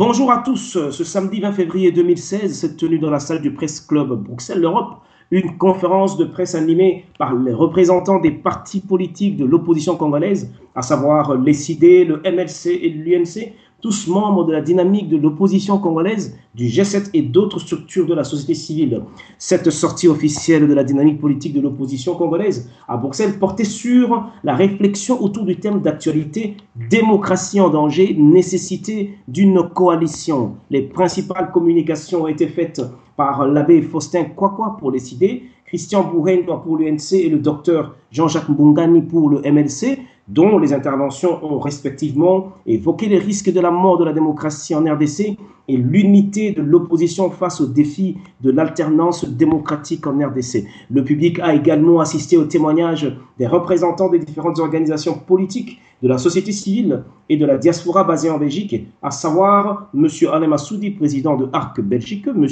Bonjour à tous. Ce samedi 20 février 2016 s'est tenue dans la salle du Press Club Bruxelles l'Europe une conférence de presse animée par les représentants des partis politiques de l'opposition congolaise, à savoir l'ECD, le MLC et l'UNC, tous membres de la dynamique de l'opposition congolaise, du G7 et d'autres structures de la société civile. Cette sortie officielle de la dynamique politique de l'opposition congolaise à Bruxelles portait sur la réflexion autour du thème d'actualité « Démocratie en danger, nécessité d'une coalition ». Les principales communications ont été faites par l'abbé Faustin Kwakwa pour l'ECD, Christian Bourendoa pour l'UNC et le docteur Jean-Jacques Mbungani pour le MLC, dont les interventions ont respectivement évoqué les risques de la mort de la démocratie en RDC et l'unité de l'opposition face aux défis de l'alternance démocratique en RDC. Le public a également assisté au témoignage des représentants des différentes organisations politiques, de la société civile et de la diaspora basée en Belgique, à savoir M. Alain Massoudi, président de ARC Belgique, M.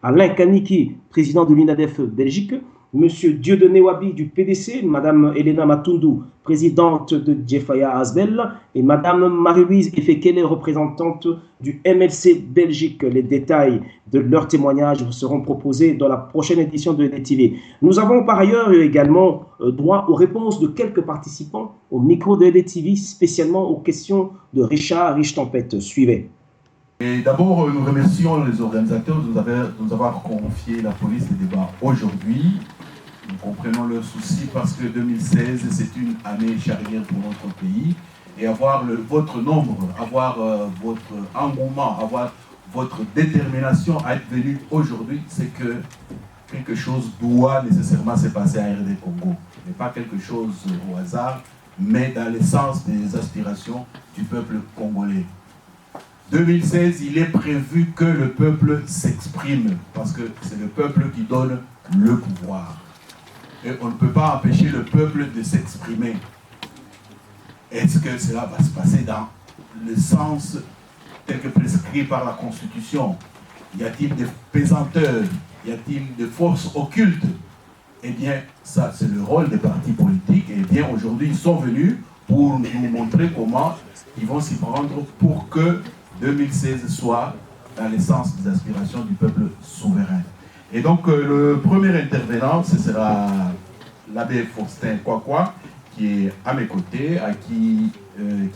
Alain Kaniki, président de l'UNADEF Belgique, M. Dieudonné Wabi du PDC, Mme Elena Matundu, présidente de Jefaya Asbel, et Mme Marie-Louise Efekele, représentante du MLC Belgique. Les détails de leur témoignage seront proposés dans la prochaine édition de LTV. Nous avons par ailleurs également droit aux réponses de quelques participants au micro de LTV, spécialement aux questions de Richard Richtempête. Suivez. Et d'abord, nous remercions les organisateurs de nous avoir confié la police des débats aujourd'hui. Nous comprenons leur souci parce que 2016, c'est une année charnière pour notre pays. Et avoir votre nombre, avoir votre engouement, avoir votre détermination à être venu aujourd'hui, c'est que quelque chose doit nécessairement se passer à RD Congo. Ce n'est pas quelque chose au hasard, mais dans l'essence des aspirations du peuple congolais. 2016, il est prévu que le peuple s'exprime, parce que c'est le peuple qui donne le pouvoir. Et on ne peut pas empêcher le peuple de s'exprimer. Est-ce que cela va se passer dans le sens tel que prescrit par la Constitution? Y a-t-il des pesanteurs? Y a-t-il des forces occultes? Eh bien, ça, c'est le rôle des partis politiques. Et bien, aujourd'hui, ils sont venus pour nous montrer comment ils vont s'y prendre pour que 2016 soit dans l'essence des aspirations du peuple souverain. Et donc, le premier intervenant, ce sera l'abbé Faustin Kwakwa, qui est à mes côtés, qui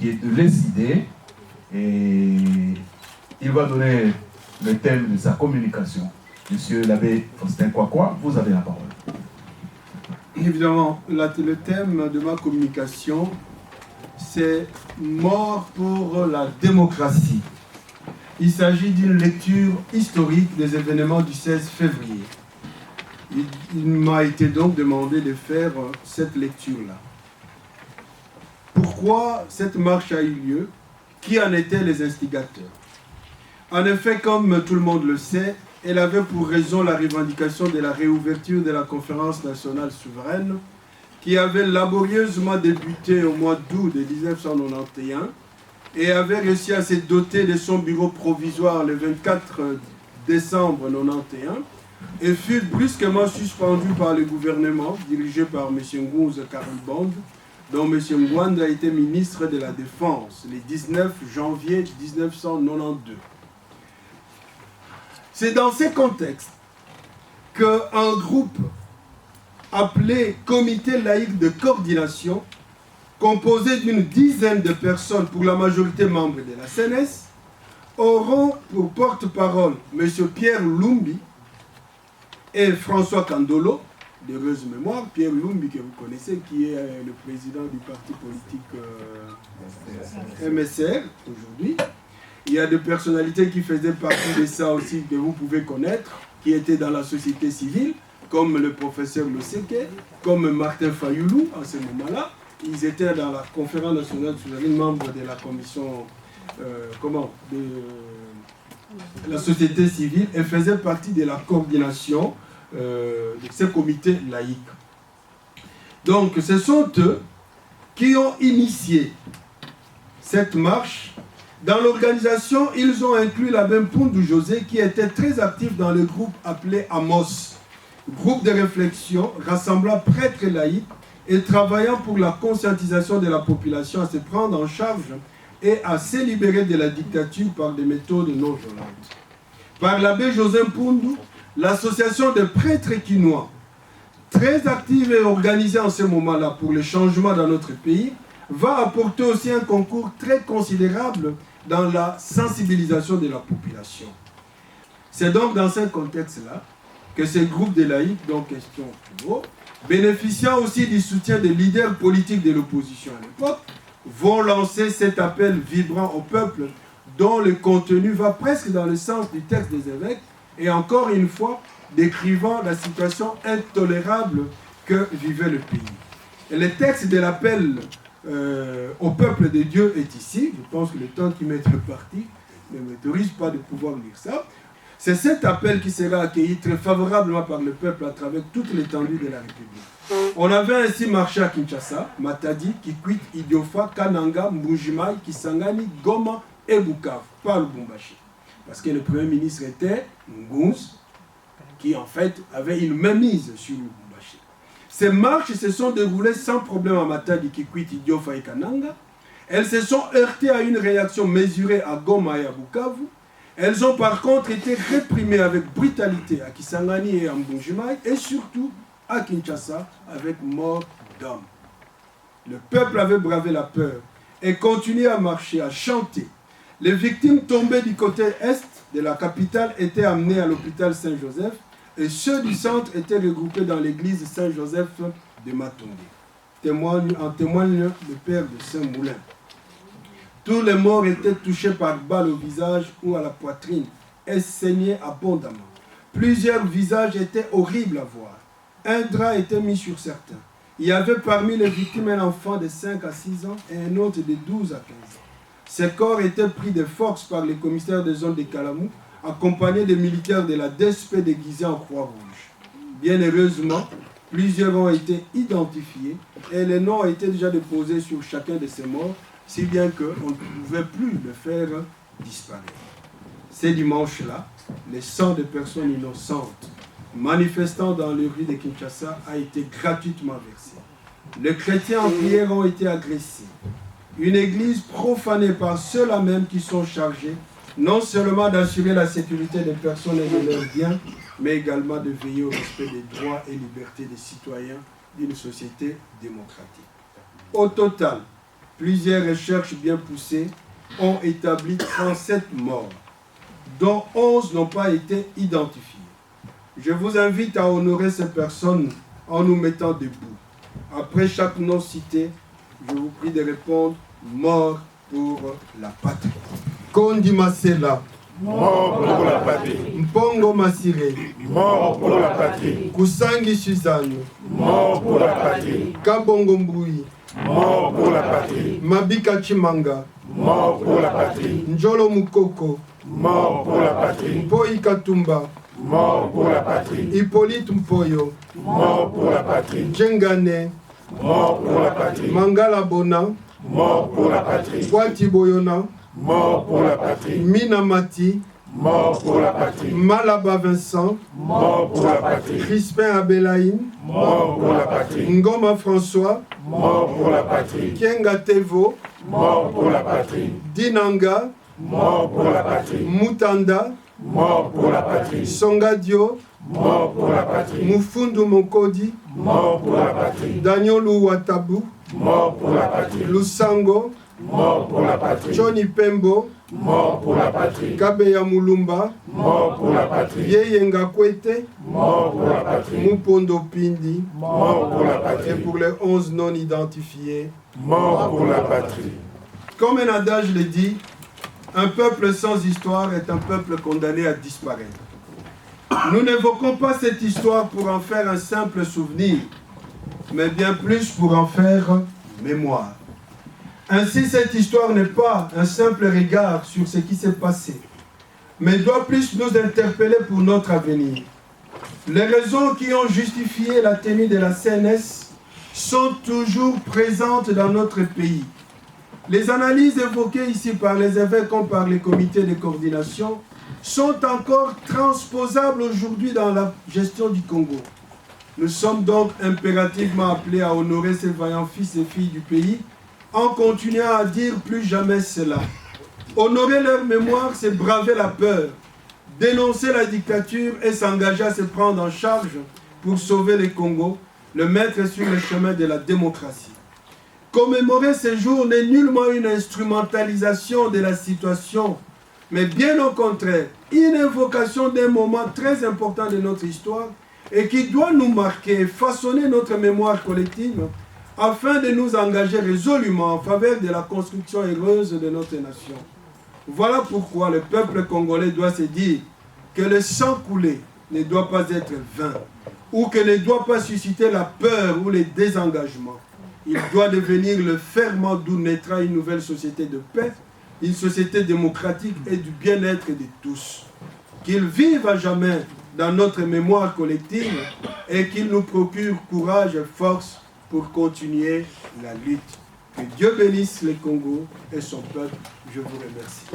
est de l'ECD, et il va donner le thème de sa communication. Monsieur l'abbé Faustin Kwakwa, vous avez la parole. Évidemment, le thème de ma communication, c'est « Mort pour la démocratie ». Il s'agit d'une lecture historique des événements du 16 février. Il m'a été donc demandé de faire cette lecture-là. Pourquoi cette marche a eu lieu? Qui en étaient les instigateurs? En effet, comme tout le monde le sait, elle avait pour raison la revendication de la réouverture de la conférence nationale souveraine qui avait laborieusement débuté au mois d'août de 1991 et avait réussi à se doter de son bureau provisoire le 24 décembre 1991 et fut brusquement suspendu par le gouvernement dirigé par M. Ngouz Karamband, dont M. Ngwanda a été ministre de la Défense le 19 janvier 1992. C'est dans ces contextes qu'un groupe appelé Comité laïque de coordination, composé d'une dizaine de personnes, pour la majorité membres de la CNS, auront pour porte-parole M. Pierre Lumbi et François Kandolo, d'heureuse mémoire. Pierre Lumbi, que vous connaissez, qui est le président du parti politique MSR aujourd'hui. Il y a des personnalités qui faisaient partie de ça aussi, que vous pouvez connaître, qui étaient dans la société civile, comme le professeur Loseke, comme Martin Fayoulou, à ce moment-là. Ils étaient dans la conférence nationale souveraine, membres de la commission de la société civile, et faisaient partie de la coordination de ces comités laïques. Donc, ce sont eux qui ont initié cette marche. Dans l'organisation, ils ont inclus l'abbé Mpundu José, qui était très actif dans le groupe appelé AMOS, groupe de réflexion rassemblant prêtres laïcs et travaillant pour la conscientisation de la population à se prendre en charge et à se libérer de la dictature par des méthodes non violentes. Par l'abbé José Mpundu, l'association de prêtres quinois, très active et organisée en ce moment-là pour le changement dans notre pays, va apporter aussi un concours très considérable dans la sensibilisation de la population. C'est donc dans ce contexte-là que ces groupes de laïcs, dont question toujours, bénéficiant aussi du soutien des leaders politiques de l'opposition à l'époque, vont lancer cet appel vibrant au peuple dont le contenu va presque dans le sens du texte des évêques et encore une fois décrivant la situation intolérable que vivait le pays. Et le texte de l'appel au peuple de Dieu est ici. Je pense que le temps qui m'est reparti ne m'autorise pas de pouvoir lire ça. C'est cet appel qui sera accueilli très favorablement par le peuple à travers toute l'étendue de la République. On avait ainsi marché à Kinshasa, Matadi, Kikwit, Idiofa, Kananga, Mbujimai, Kisangani, Goma et Bukavu, par Lubumbashi. Parce que le Premier ministre était Ngunz, qui en fait avait une mainmise sur Lubumbashi. Ces marches se sont déroulées sans problème à Matadi, Kikwit, Idiofa et Kananga. Elles se sont heurtées à une réaction mesurée à Goma et à Bukavu. Elles ont par contre été réprimées avec brutalité à Kisangani et à Mbujimai et surtout à Kinshasa avec mort d'hommes. Le peuple avait bravé la peur et continué à marcher, à chanter. Les victimes tombées du côté est de la capitale étaient amenées à l'hôpital Saint-Joseph et ceux du centre étaient regroupés dans l'église Saint-Joseph de Matongé. En témoigne le père de Saint-Moulin. Tous les morts étaient touchés par balles au visage ou à la poitrine et saignaient abondamment. Plusieurs visages étaient horribles à voir. Un drap était mis sur certains. Il y avait parmi les victimes un enfant de 5 à 6 ans et un autre de 12 à 15 ans. Ces corps étaient pris de force par les commissaires de zone de Kalamou, accompagnés des militaires de la DSP déguisés en Croix-Rouge. Bien heureusement, plusieurs ont été identifiés et les noms ont été déjà déposés sur chacun de ces morts, si bien qu'on ne pouvait plus le faire disparaître. Ces dimanches-là, le sang de personnes innocentes manifestant dans les rues de Kinshasa a été gratuitement versé. Les chrétiens en prière ont été agressés. Une église profanée par ceux-là même qui sont chargés non seulement d'assurer la sécurité des personnes et de leurs biens, mais également de veiller au respect des droits et libertés des citoyens d'une société démocratique. Au total, plusieurs recherches bien poussées ont établi 37 morts, dont 11 n'ont pas été identifiés. Je vous invite à honorer ces personnes en nous mettant debout. Après chaque nom cité, je vous prie de répondre « Mort pour la patrie ». Kondi Masela. Mort pour la patrie. Mpongo Masire. Mort pour la patrie. Kusangi Suzanne. Mort pour la patrie. Kabongo Mboui. Mort pour la patrie. Mabika Chimanga. Mort pour la patrie. Njolo Mukoko. Mort pour la patrie. Mpoi Katumba. Mort pour la patrie. Hippolyte Mpoyo. Mort pour la patrie. Djengane. Mort pour la patrie. Mangala Bona. Mort pour la patrie. Swati Boyona. Mort pour la patrie. Minamati. Mort pour la patrie. Malaba Vincent. Mort pour la patrie. Crispin Abelaïn. Mort pour la patrie. Ngoma François. Mort pour la patrie. Kienga Tevo. Mort pour la patrie. Dinanga. Mort pour la patrie. Mutanda. Mort pour la patrie. Songadio. Mort pour la patrie. Mufundu Mokodi. Mort pour la patrie. Daniel Ouatabou. Mort pour la patrie. Lusango. Mort pour la patrie. Johnny Pembo. Mort pour la patrie. Kabeya Mulumba. Mort pour la patrie. Yeyenga Kwete. Mort pour la patrie. Mupondo Pindi. Mort pour la Et patrie. pour les 11 non identifiés. Mort pour la patrie. Comme un adage le dit, un peuple sans histoire est un peuple condamné à disparaître. Nous n'évoquons pas cette histoire pour en faire un simple souvenir, mais bien plus pour en faire mémoire. Ainsi, cette histoire n'est pas un simple regard sur ce qui s'est passé, mais doit plus nous interpeller pour notre avenir. Les raisons qui ont justifié la tenue de la CNS sont toujours présentes dans notre pays. Les analyses évoquées ici par les évêques comme par les comités de coordination sont encore transposables aujourd'hui dans la gestion du Congo. Nous sommes donc impérativement appelés à honorer ces vaillants fils et filles du pays en continuant à dire plus jamais cela. Honorer leur mémoire, c'est braver la peur, dénoncer la dictature et s'engager à se prendre en charge pour sauver le Congo, le mettre sur le chemin de la démocratie. Commémorer ces jours n'est nullement une instrumentalisation de la situation, mais bien au contraire, une invocation d'un moment très important de notre histoire et qui doit nous marquer et façonner notre mémoire collective afin de nous engager résolument en faveur de la construction heureuse de notre nation. Voilà pourquoi le peuple congolais doit se dire que le sang coulé ne doit pas être vain ou que ne doit pas susciter la peur ou le désengagement. Il doit devenir le ferment d'où naîtra une nouvelle société de paix, une société démocratique et du bien-être de tous. Qu'il vive à jamais dans notre mémoire collective et qu'il nous procure courage et force pour continuer la lutte. Que Dieu bénisse le Congo et son peuple. Je vous remercie.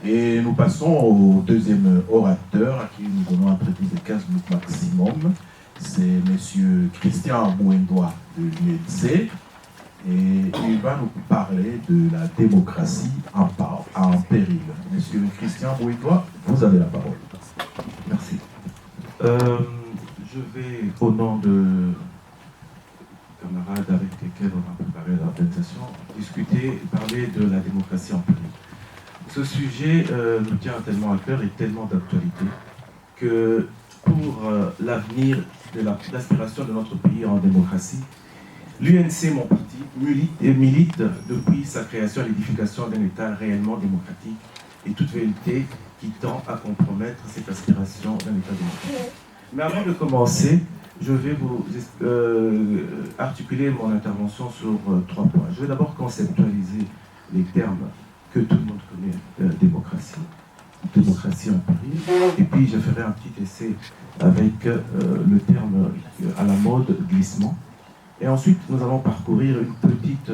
Et nous passons au deuxième orateur à qui nous donnons un précis de 15 minutes maximum. C'est M. Christian Bouendois de l'UNC. Et il va nous parler de la démocratie en péril. Monsieur Christian Bouendois, vous avez la parole. Merci. Je vais, au nom de camarades avec lesquels on a préparé l'organisation, discuter et parler de la démocratie en péril. Ce sujet nous tient tellement à cœur et tellement d'actualité que pour l'avenir de l'aspiration de notre pays en démocratie, l'UNC, mon parti, milite depuis sa création à l'édification d'un État réellement démocratique et toute vérité qui tend à compromettre cette aspiration d'un État démocratique. Mais avant de commencer, je vais vous articuler mon intervention sur 3 points. Je vais d'abord conceptualiser les termes que tout le monde connaît, démocratie en péril, et puis je ferai un petit essai avec le terme à la mode, glissement. Et ensuite, nous allons parcourir une petite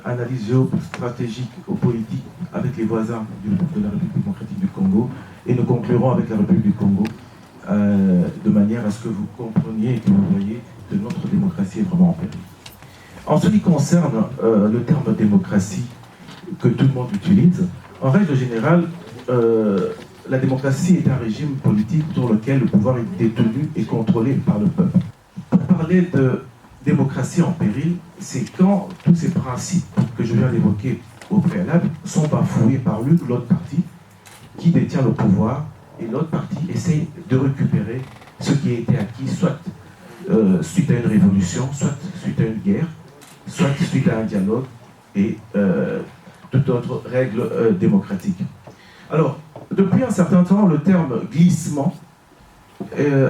analyse géostratégique ou politique avec les voisins de la République démocratique du Congo, et nous conclurons avec la République du Congo, de manière à ce que vous compreniez et que vous voyez que notre démocratie est vraiment en péril. En ce qui concerne le terme démocratie que tout le monde utilise, en règle générale, la démocratie est un régime politique sur lequel le pouvoir est détenu et contrôlé par le peuple. Pour parler de démocratie en péril, c'est quand tous ces principes que je viens d'évoquer au préalable sont bafoués par l'une ou l'autre partie qui détient le pouvoir, et l'autre partie essaie de récupérer ce qui a été acquis, soit suite à une révolution, soit suite à une guerre, soit suite à un dialogue et toute autre règle démocratique. Alors, depuis un certain temps, le terme glissement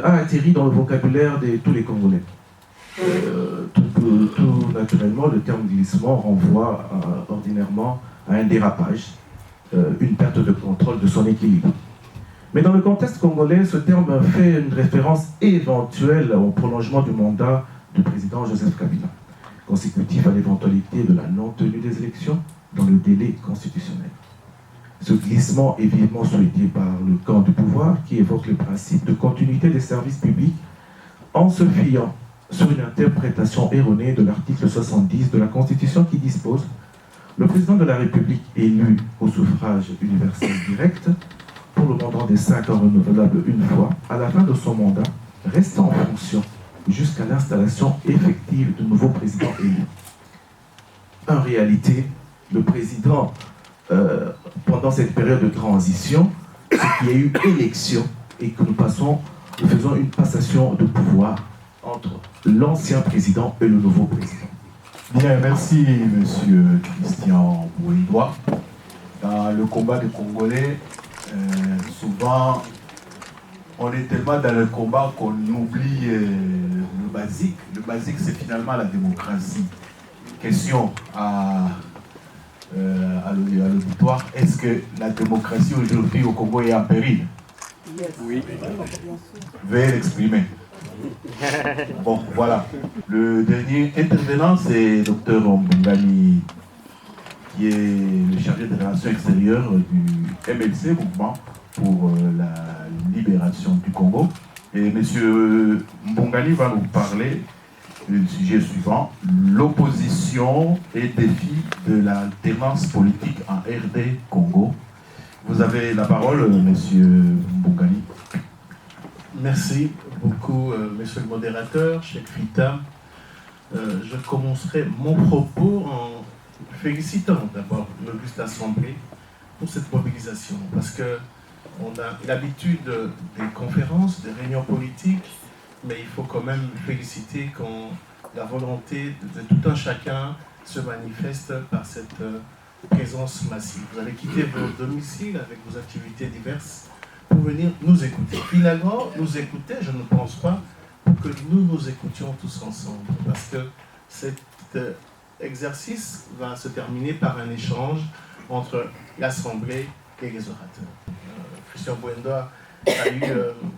a atterri dans le vocabulaire de tous les Congolais. Tout naturellement, le terme glissement renvoie ordinairement à un dérapage, une perte de contrôle de son équilibre. Mais dans le contexte congolais, ce terme fait une référence éventuelle au prolongement du mandat du président Joseph Kabila, consécutif à l'éventualité de la non-tenue des élections dans le délai constitutionnel. Ce glissement est vivement souhaité par le camp du pouvoir qui évoque le principe de continuité des services publics en se fiant sur une interprétation erronée de l'article 70 de la Constitution qui dispose « Le président de la République élu au suffrage universel direct pour le mandat des 5 ans renouvelable une fois, à la fin de son mandat, restant en fonction jusqu'à l'installation effective du nouveau président élu. » En réalité, le président, pendant cette période de transition, c'est qu'il y a eu élection et que nous faisons une passation de pouvoir entre l'ancien président et le nouveau président. Bien, merci Monsieur Christian Bouendois. Dans le combat des Congolais, souvent, on est tellement dans le combat qu'on oublie le basique. Le basique, c'est finalement la démocratie. Question à l'auditoire, est-ce que la démocratie aujourd'hui au Congo est en péril? Oui. Veuillez l'exprimer. Bon, voilà. Le dernier intervenant, c'est Dr Mbongani, qui est le chargé des relations extérieures du MLC, Mouvement pour la libération du Congo. Et M. Mbongani va nous parler le sujet suivant, l'opposition et défi de l'alternance politique en RD Congo. Vous avez la parole, monsieur Mbongani. Merci beaucoup, monsieur le modérateur, Cheikh Fita. Je commencerai mon propos en félicitant d'abord l'Auguste Assemblée pour cette mobilisation, parce qu'on a l'habitude des conférences, des réunions politiques, mais il faut quand même féliciter quand la volonté de tout un chacun se manifeste par cette présence massive. Vous avez quitté vos domiciles avec vos activités diverses pour venir nous écouter. Finalement, nous écouter, je ne pense pas que nous nous écoutions tous ensemble, parce que cet exercice va se terminer par un échange entre l'Assemblée et les orateurs. Christian Bouenda a eu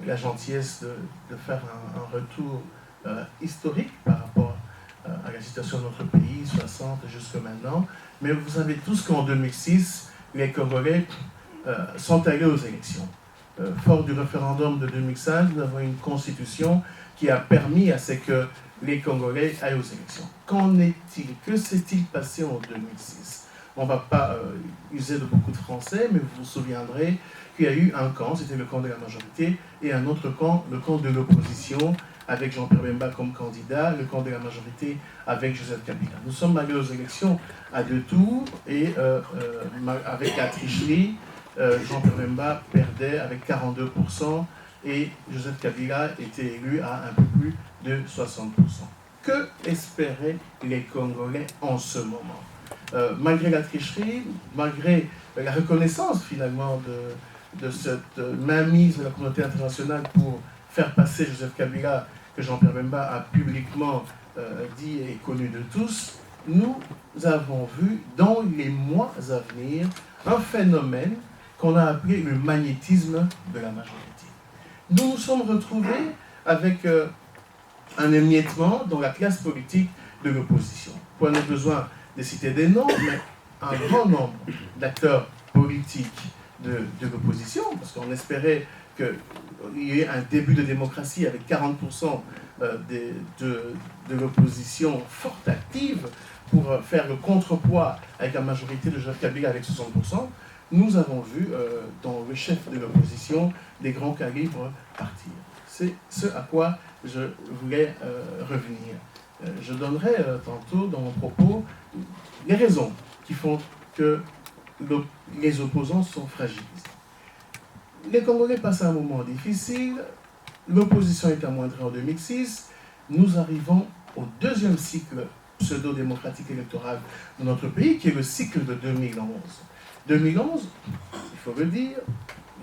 la gentillesse de faire un retour historique par rapport à la situation de notre pays, 60 jusqu'à maintenant. Mais vous savez tous qu'en 2006, les Congolais sont allés aux élections. Fort du référendum de 2005, nous avons une constitution qui a permis à ce que les Congolais aillent aux élections. Qu'en est-il? Que s'est-il passé en 2006? On ne va pas user de beaucoup de français, mais vous vous souviendrez qu'il y a eu un camp, c'était le camp de la majorité, et un autre camp, le camp de l'opposition, avec Jean-Pierre Bemba comme candidat, le camp de la majorité avec Joseph Kabila. Nous sommes allés aux élections à 2 tours, et avec la tricherie, Jean-Pierre Bemba perdait avec 42%, et Joseph Kabila était élu à un peu plus de 60%. Que espéraient les Congolais en ce moment? Malgré la tricherie, malgré la reconnaissance finalement de cette mainmise de la communauté internationale pour faire passer Joseph Kabila, que Jean-Pierre Bemba a publiquement dit et connu de tous, nous avons vu dans les mois à venir un phénomène qu'on a appelé le magnétisme de la majorité. Nous nous sommes retrouvés avec un émiettement dans la classe politique de l'opposition. Pas besoin de citer des noms, mais un grand nombre d'acteurs politiques de l'opposition, parce qu'on espérait qu'il y ait un début de démocratie avec 40% de l'opposition forte active pour faire le contrepoids avec la majorité de Joseph Kabila avec 60%. Nous avons vu dans le chef de l'opposition des grands calibres partir. C'est ce à quoi je voulais revenir. Je donnerai tantôt dans mon propos les raisons qui font que les opposants sont fragilisés. Les Congolais passent un moment difficile, l'opposition est amoindrie en 2006, nous arrivons au deuxième cycle pseudo-démocratique électoral de notre pays, qui est le cycle de 2011. 2011, il faut le dire,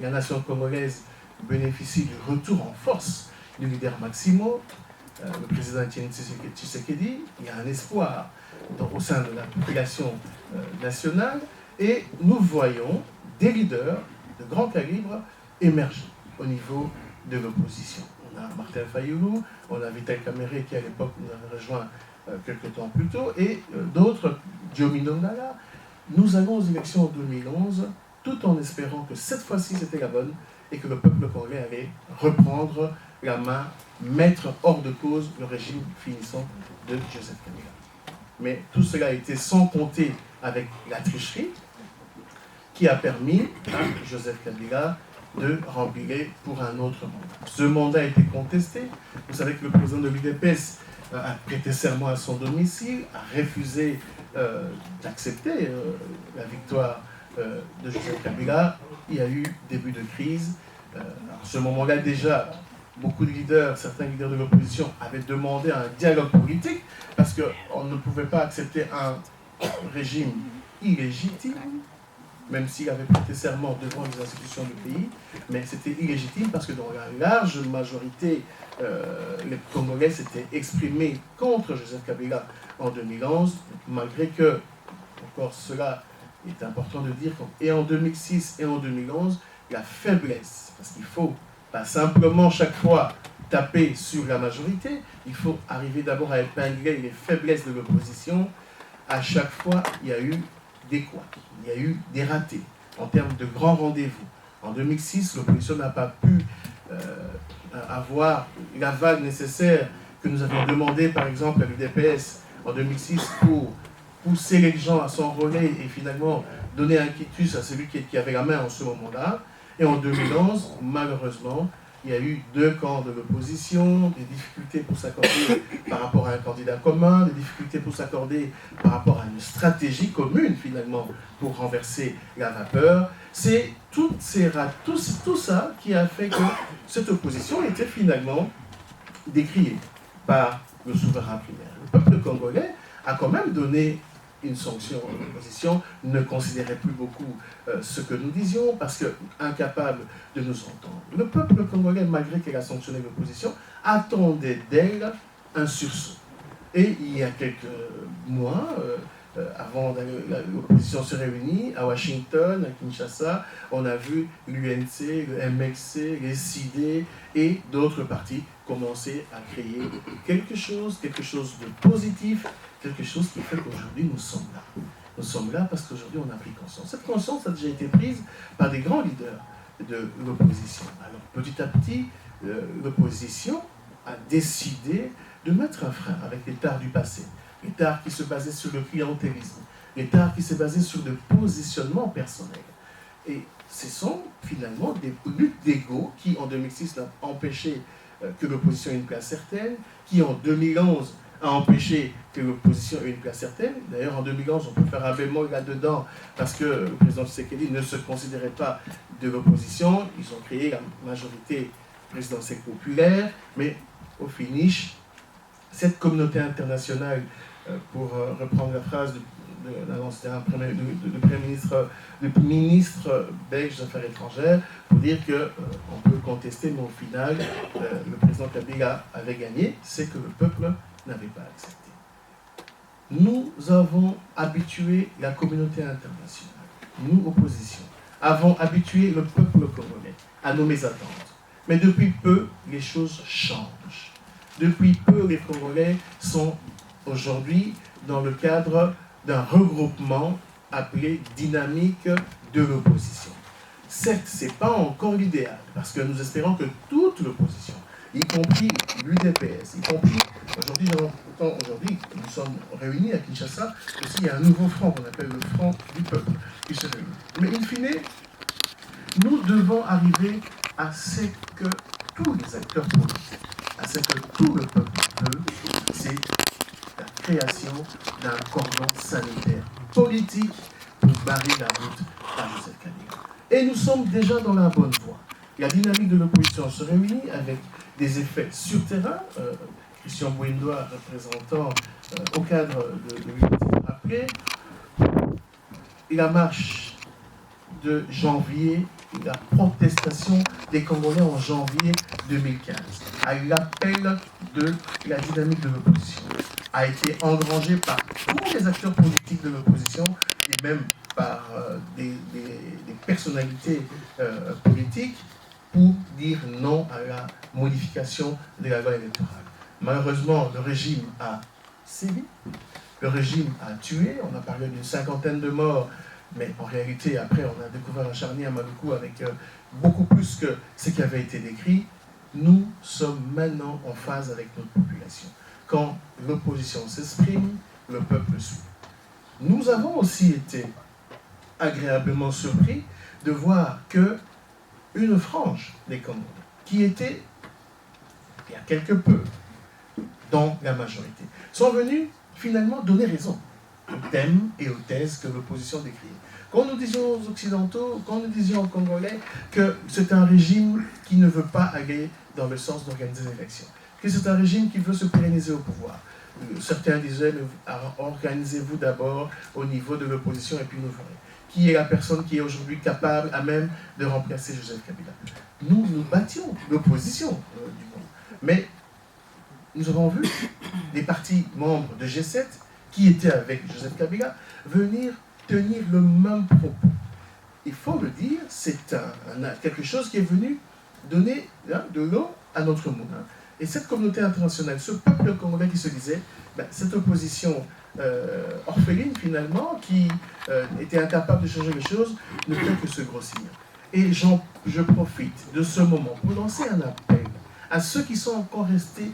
la nation congolaise bénéficie du retour en force du leader Maximo, le président Etienne Tshisekedi. Il y a un espoir au sein de la population nationale, et nous voyons des leaders de grand calibre émerger au niveau de l'opposition. On a Martin Fayoulou, on a Vital Kamerhe qui à l'époque nous avait rejoint quelques temps plus tôt, et d'autres, Diomino Ngala. Nous allons aux élections en 2011, tout en espérant que cette fois-ci c'était la bonne et que le peuple congolais allait reprendre la main, mettre hors de cause le régime finissant de Joseph Kabila. Mais tout cela a été sans compter avec la tricherie qui a permis à Joseph Kabila de remplir pour un autre mandat. Ce mandat a été contesté. Vous savez que le président de l'UDPS a prêté serment à son domicile, a refusé d'accepter la victoire de Joseph Kabila. Il y a eu début de crise. À ce moment-là, déjà, beaucoup de leaders, certains leaders de l'opposition avaient demandé un dialogue politique parce qu'on ne pouvait pas accepter un régime illégitime, même s'il avait prêté serment devant les institutions du pays, mais c'était illégitime parce que dans la large majorité, les Congolais s'étaient exprimés contre Joseph Kabila en 2011, malgré que, encore cela est important de dire, et en 2006 et en 2011, la faiblesse, parce qu'il faut pas simplement chaque fois taper sur la majorité, il faut arriver d'abord à épingler les faiblesses de l'opposition. À chaque fois, il y a eu des couacs, il y a eu des ratés en termes de grands rendez-vous. En 2006, l'opposition n'a pas pu avoir l'aval nécessaire que nous avions demandé, par exemple, à l'UDPS en 2006 pour pousser les gens à s'enrôler et finalement donner un quitus à celui qui avait la main en ce moment-là. Et en 2011, malheureusement, il y a eu 2 camps de l'opposition, des difficultés pour s'accorder par rapport à un candidat commun, des difficultés pour s'accorder par rapport à une stratégie commune, finalement, pour renverser la vapeur. C'est tout ça qui a fait que cette opposition était finalement décriée par le souverain primaire. Le peuple congolais a quand même donné une sanction. L'opposition ne considérait plus beaucoup ce que nous disions parce que incapable de nous entendre. Le peuple congolais, malgré qu'elle a sanctionné l'opposition, attendait d'elle un sursaut. Et il y a quelques mois, avant que l'opposition se réunisse à Washington, à Kinshasa, on a vu l'UNC, le MLC, les CID et d'autres partis commencer à créer quelque chose de positif, quelque chose qui fait qu'aujourd'hui nous sommes là. Nous sommes là parce qu'aujourd'hui on a pris conscience. Cette conscience a déjà été prise par des grands leaders de l'opposition. Alors petit à petit, l'opposition a décidé de mettre un frein avec les tares du passé. Les tares qui se basaient sur le clientélisme, les tares qui se basaient sur le positionnement personnel. Et ce sont finalement des luttes d'ego qui en 2006 ont empêché que l'opposition ait une place certaine, qui en 2011 a empêché que l'opposition ait une place certaine. D'ailleurs, en 2011, on peut faire un bémol là-dedans, parce que le président Tshisekedi ne se considérait pas de l'opposition. Ils ont créé la majorité présidentielle populaire, mais au finish, cette communauté internationale, pour reprendre la phrase du ministre belge des Affaires étrangères, pour dire qu'on peut contester, mais au final, le président Kabila avait gagné, c'est que le peuple n'avait pas accepté. Nous avons habitué la communauté internationale, nous, opposition, avons habitué le peuple congolais à nos mésententes. Mais depuis peu, les choses changent. Depuis peu, les Congolais sont aujourd'hui dans le cadre d'un regroupement appelé dynamique de l'opposition. Certes, ce n'est pas encore l'idéal, parce que nous espérons que toute l'opposition, y compris l'UDPS, y compris, aujourd'hui, nous sommes réunis à Kinshasa, aussi il y a un nouveau front qu'on appelle le Front du Peuple qui se réunit. Mais in fine, nous devons arriver à ce que tous les acteurs politiques, à ce que tout le peuple veut, c'est la création d'un cordon sanitaire politique pour barrer la route à Joseph Kabila. Et nous sommes déjà dans la bonne voie. La dynamique de l'opposition se réunit avec des effets sur terrain. Christian Bouindoa, représentant au cadre de l'unité rappelée, la marche de janvier, la protestation des Congolais en janvier 2015, à l'appel de la dynamique de l'opposition, a été engrangée par tous les acteurs politiques de l'opposition et même par des personnalités politiques pour dire non à la modification de la loi électorale. Malheureusement, le régime a sévi, le régime a tué, on a parlé d'une 50aine de morts, mais en réalité, après, on a découvert un charnier à Maluku avec beaucoup plus que ce qui avait été décrit. Nous sommes maintenant en phase avec notre population. Quand l'opposition s'exprime, le peuple suit. Nous avons aussi été agréablement surpris de voir que une frange des Congolais, qui était, il y a quelque peu, dans la majorité, sont venus finalement donner raison aux thèmes et aux thèses que l'opposition décrivait. Quand nous disions aux Occidentaux, quand nous disions aux Congolais que c'est un régime qui ne veut pas aller dans le sens d'organiser des élections, que c'est un régime qui veut se pérenniser au pouvoir. Certains disaient, organisez-vous d'abord au niveau de l'opposition et puis nous verrons. Qui est la personne qui est aujourd'hui capable, à même de remplacer Joseph Kabila? Nous battions l'opposition du monde. Mais nous avons vu des partis membres de G7 qui étaient avec Joseph Kabila venir tenir le même propos. Il faut le dire, c'est quelque chose qui est venu donner de l'eau à notre moulin. Et cette communauté internationale, ce peuple congolais qui se disait, cette opposition orpheline finalement, qui était incapable de changer les choses, ne peut que se grossir. Et je profite de ce moment pour lancer un appel à ceux qui sont encore restés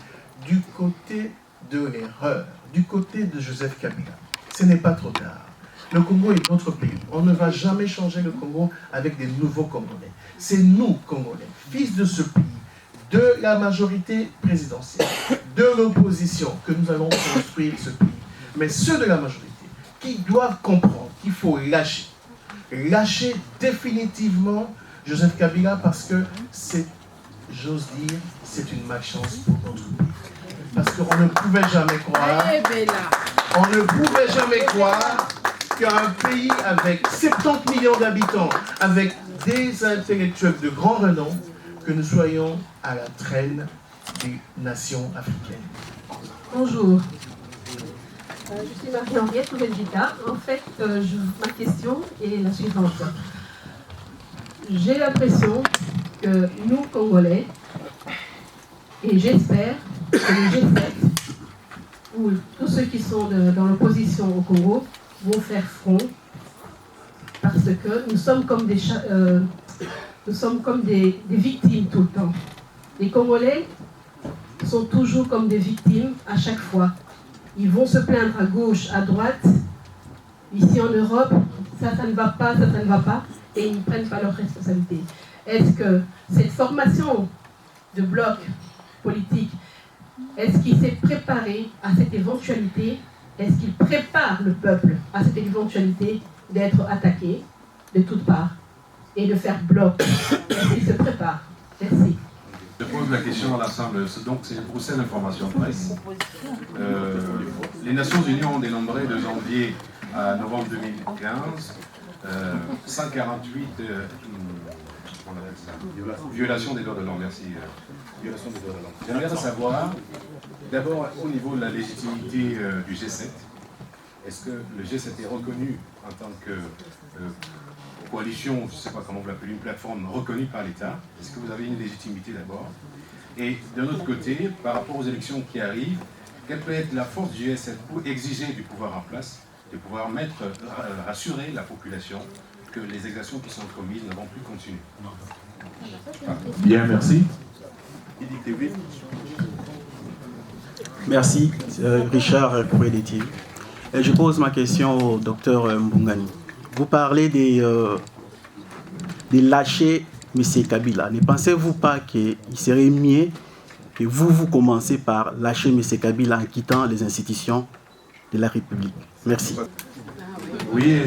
du côté de l'erreur, du côté de Joseph Kabila. Ce n'est pas trop tard. Le Congo est notre pays. On ne va jamais changer le Congo avec des nouveaux Congolais. C'est nous, Congolais, fils de ce pays, de la majorité présidentielle, de l'opposition, que nous allons construire ce pays. Mais ceux de la majorité qui doivent comprendre qu'il faut lâcher définitivement Joseph Kabila parce que c'est, j'ose dire, c'est une malchance pour notre pays. Parce qu'on ne pouvait jamais croire qu'un pays avec 70 millions d'habitants, avec des intellectuels de grand renom, que nous soyons à la traîne des nations africaines. Bonjour. Je suis Marie-Henriette Oubelgita. En fait, ma question est la suivante. J'ai l'impression que nous, Congolais, et j'espère que le G7, ou tous ceux qui sont dans l'opposition au Congo, vont faire front, parce que nous sommes comme des victimes tout le temps. Les Congolais sont toujours comme des victimes à chaque fois. Ils vont se plaindre à gauche, à droite. Ici en Europe, ça ne va pas, et ils ne prennent pas leurs responsabilités. Est-ce que cette formation de bloc politique, est-ce qu'il s'est préparé à cette éventualité? Est-ce qu'il prépare le peuple à cette éventualité d'être attaqué de toutes parts et de faire bloc? Est-ce qu'il se prépare? Merci. Je pose la question à l'Assemblée. Donc, c'est pour cette information presse. Les Nations Unies ont dénombré de janvier à novembre 2015 148 violations des droits de l'homme. Merci. Violations des droits de l'homme. J'aimerais savoir, d'abord, au niveau de la légitimité du G7, est-ce que le G7 est reconnu en tant que coalition, je ne sais pas comment vous l'appelez, une plateforme reconnue par l'État? Est-ce que vous avez une légitimité d'abord? Et d'un autre côté, par rapport aux élections qui arrivent, quelle peut être la force du G7 pour exiger du pouvoir en place, de pouvoir rassurer la population que les exactions qui sont commises ne vont plus continuer? Bien, merci. Merci, Richard Kouéliti. Je pose ma question au docteur Mbungani. Vous parlez de lâcher M. Kabila. Ne pensez-vous pas qu'il serait mieux que vous commencez par lâcher M. Kabila en quittant les institutions de la République? Merci. Oui,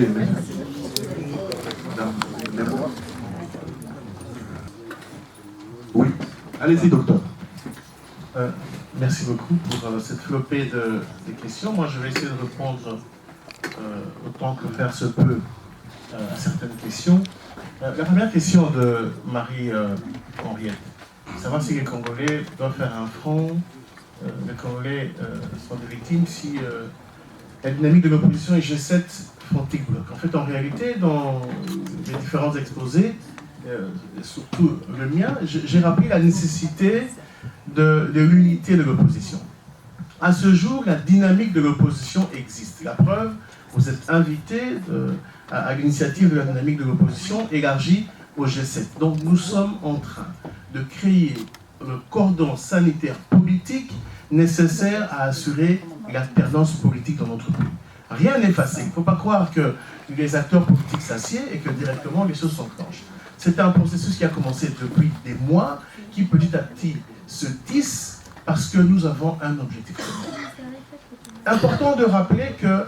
oui. Allez-y, docteur. Merci beaucoup pour cette flopée de questions. Moi, je vais essayer de répondre autant que faire se peut à certaines questions. La première question de Marie-Henriette, savoir si les Congolais doivent faire un front, les Congolais sont des victimes si la dynamique de l'opposition et G7 font-ils bloc. En fait, en réalité, dans les différents exposés, surtout le mien, j'ai rappelé la nécessité de l'unité de l'opposition. À ce jour, la dynamique de l'opposition existe. La preuve, vous êtes invité à l'initiative de la dynamique de l'opposition élargie au G7. Donc nous sommes en train de créer le cordon sanitaire politique nécessaire à assurer l'alternance politique dans notre pays. Rien n'est facile. Il ne faut pas croire que les acteurs politiques s'assiedent et que directement les choses s'enclenchent. C'est un processus qui a commencé depuis des mois, qui petit à petit se tisse parce que nous avons un objectif commun. Important de rappeler que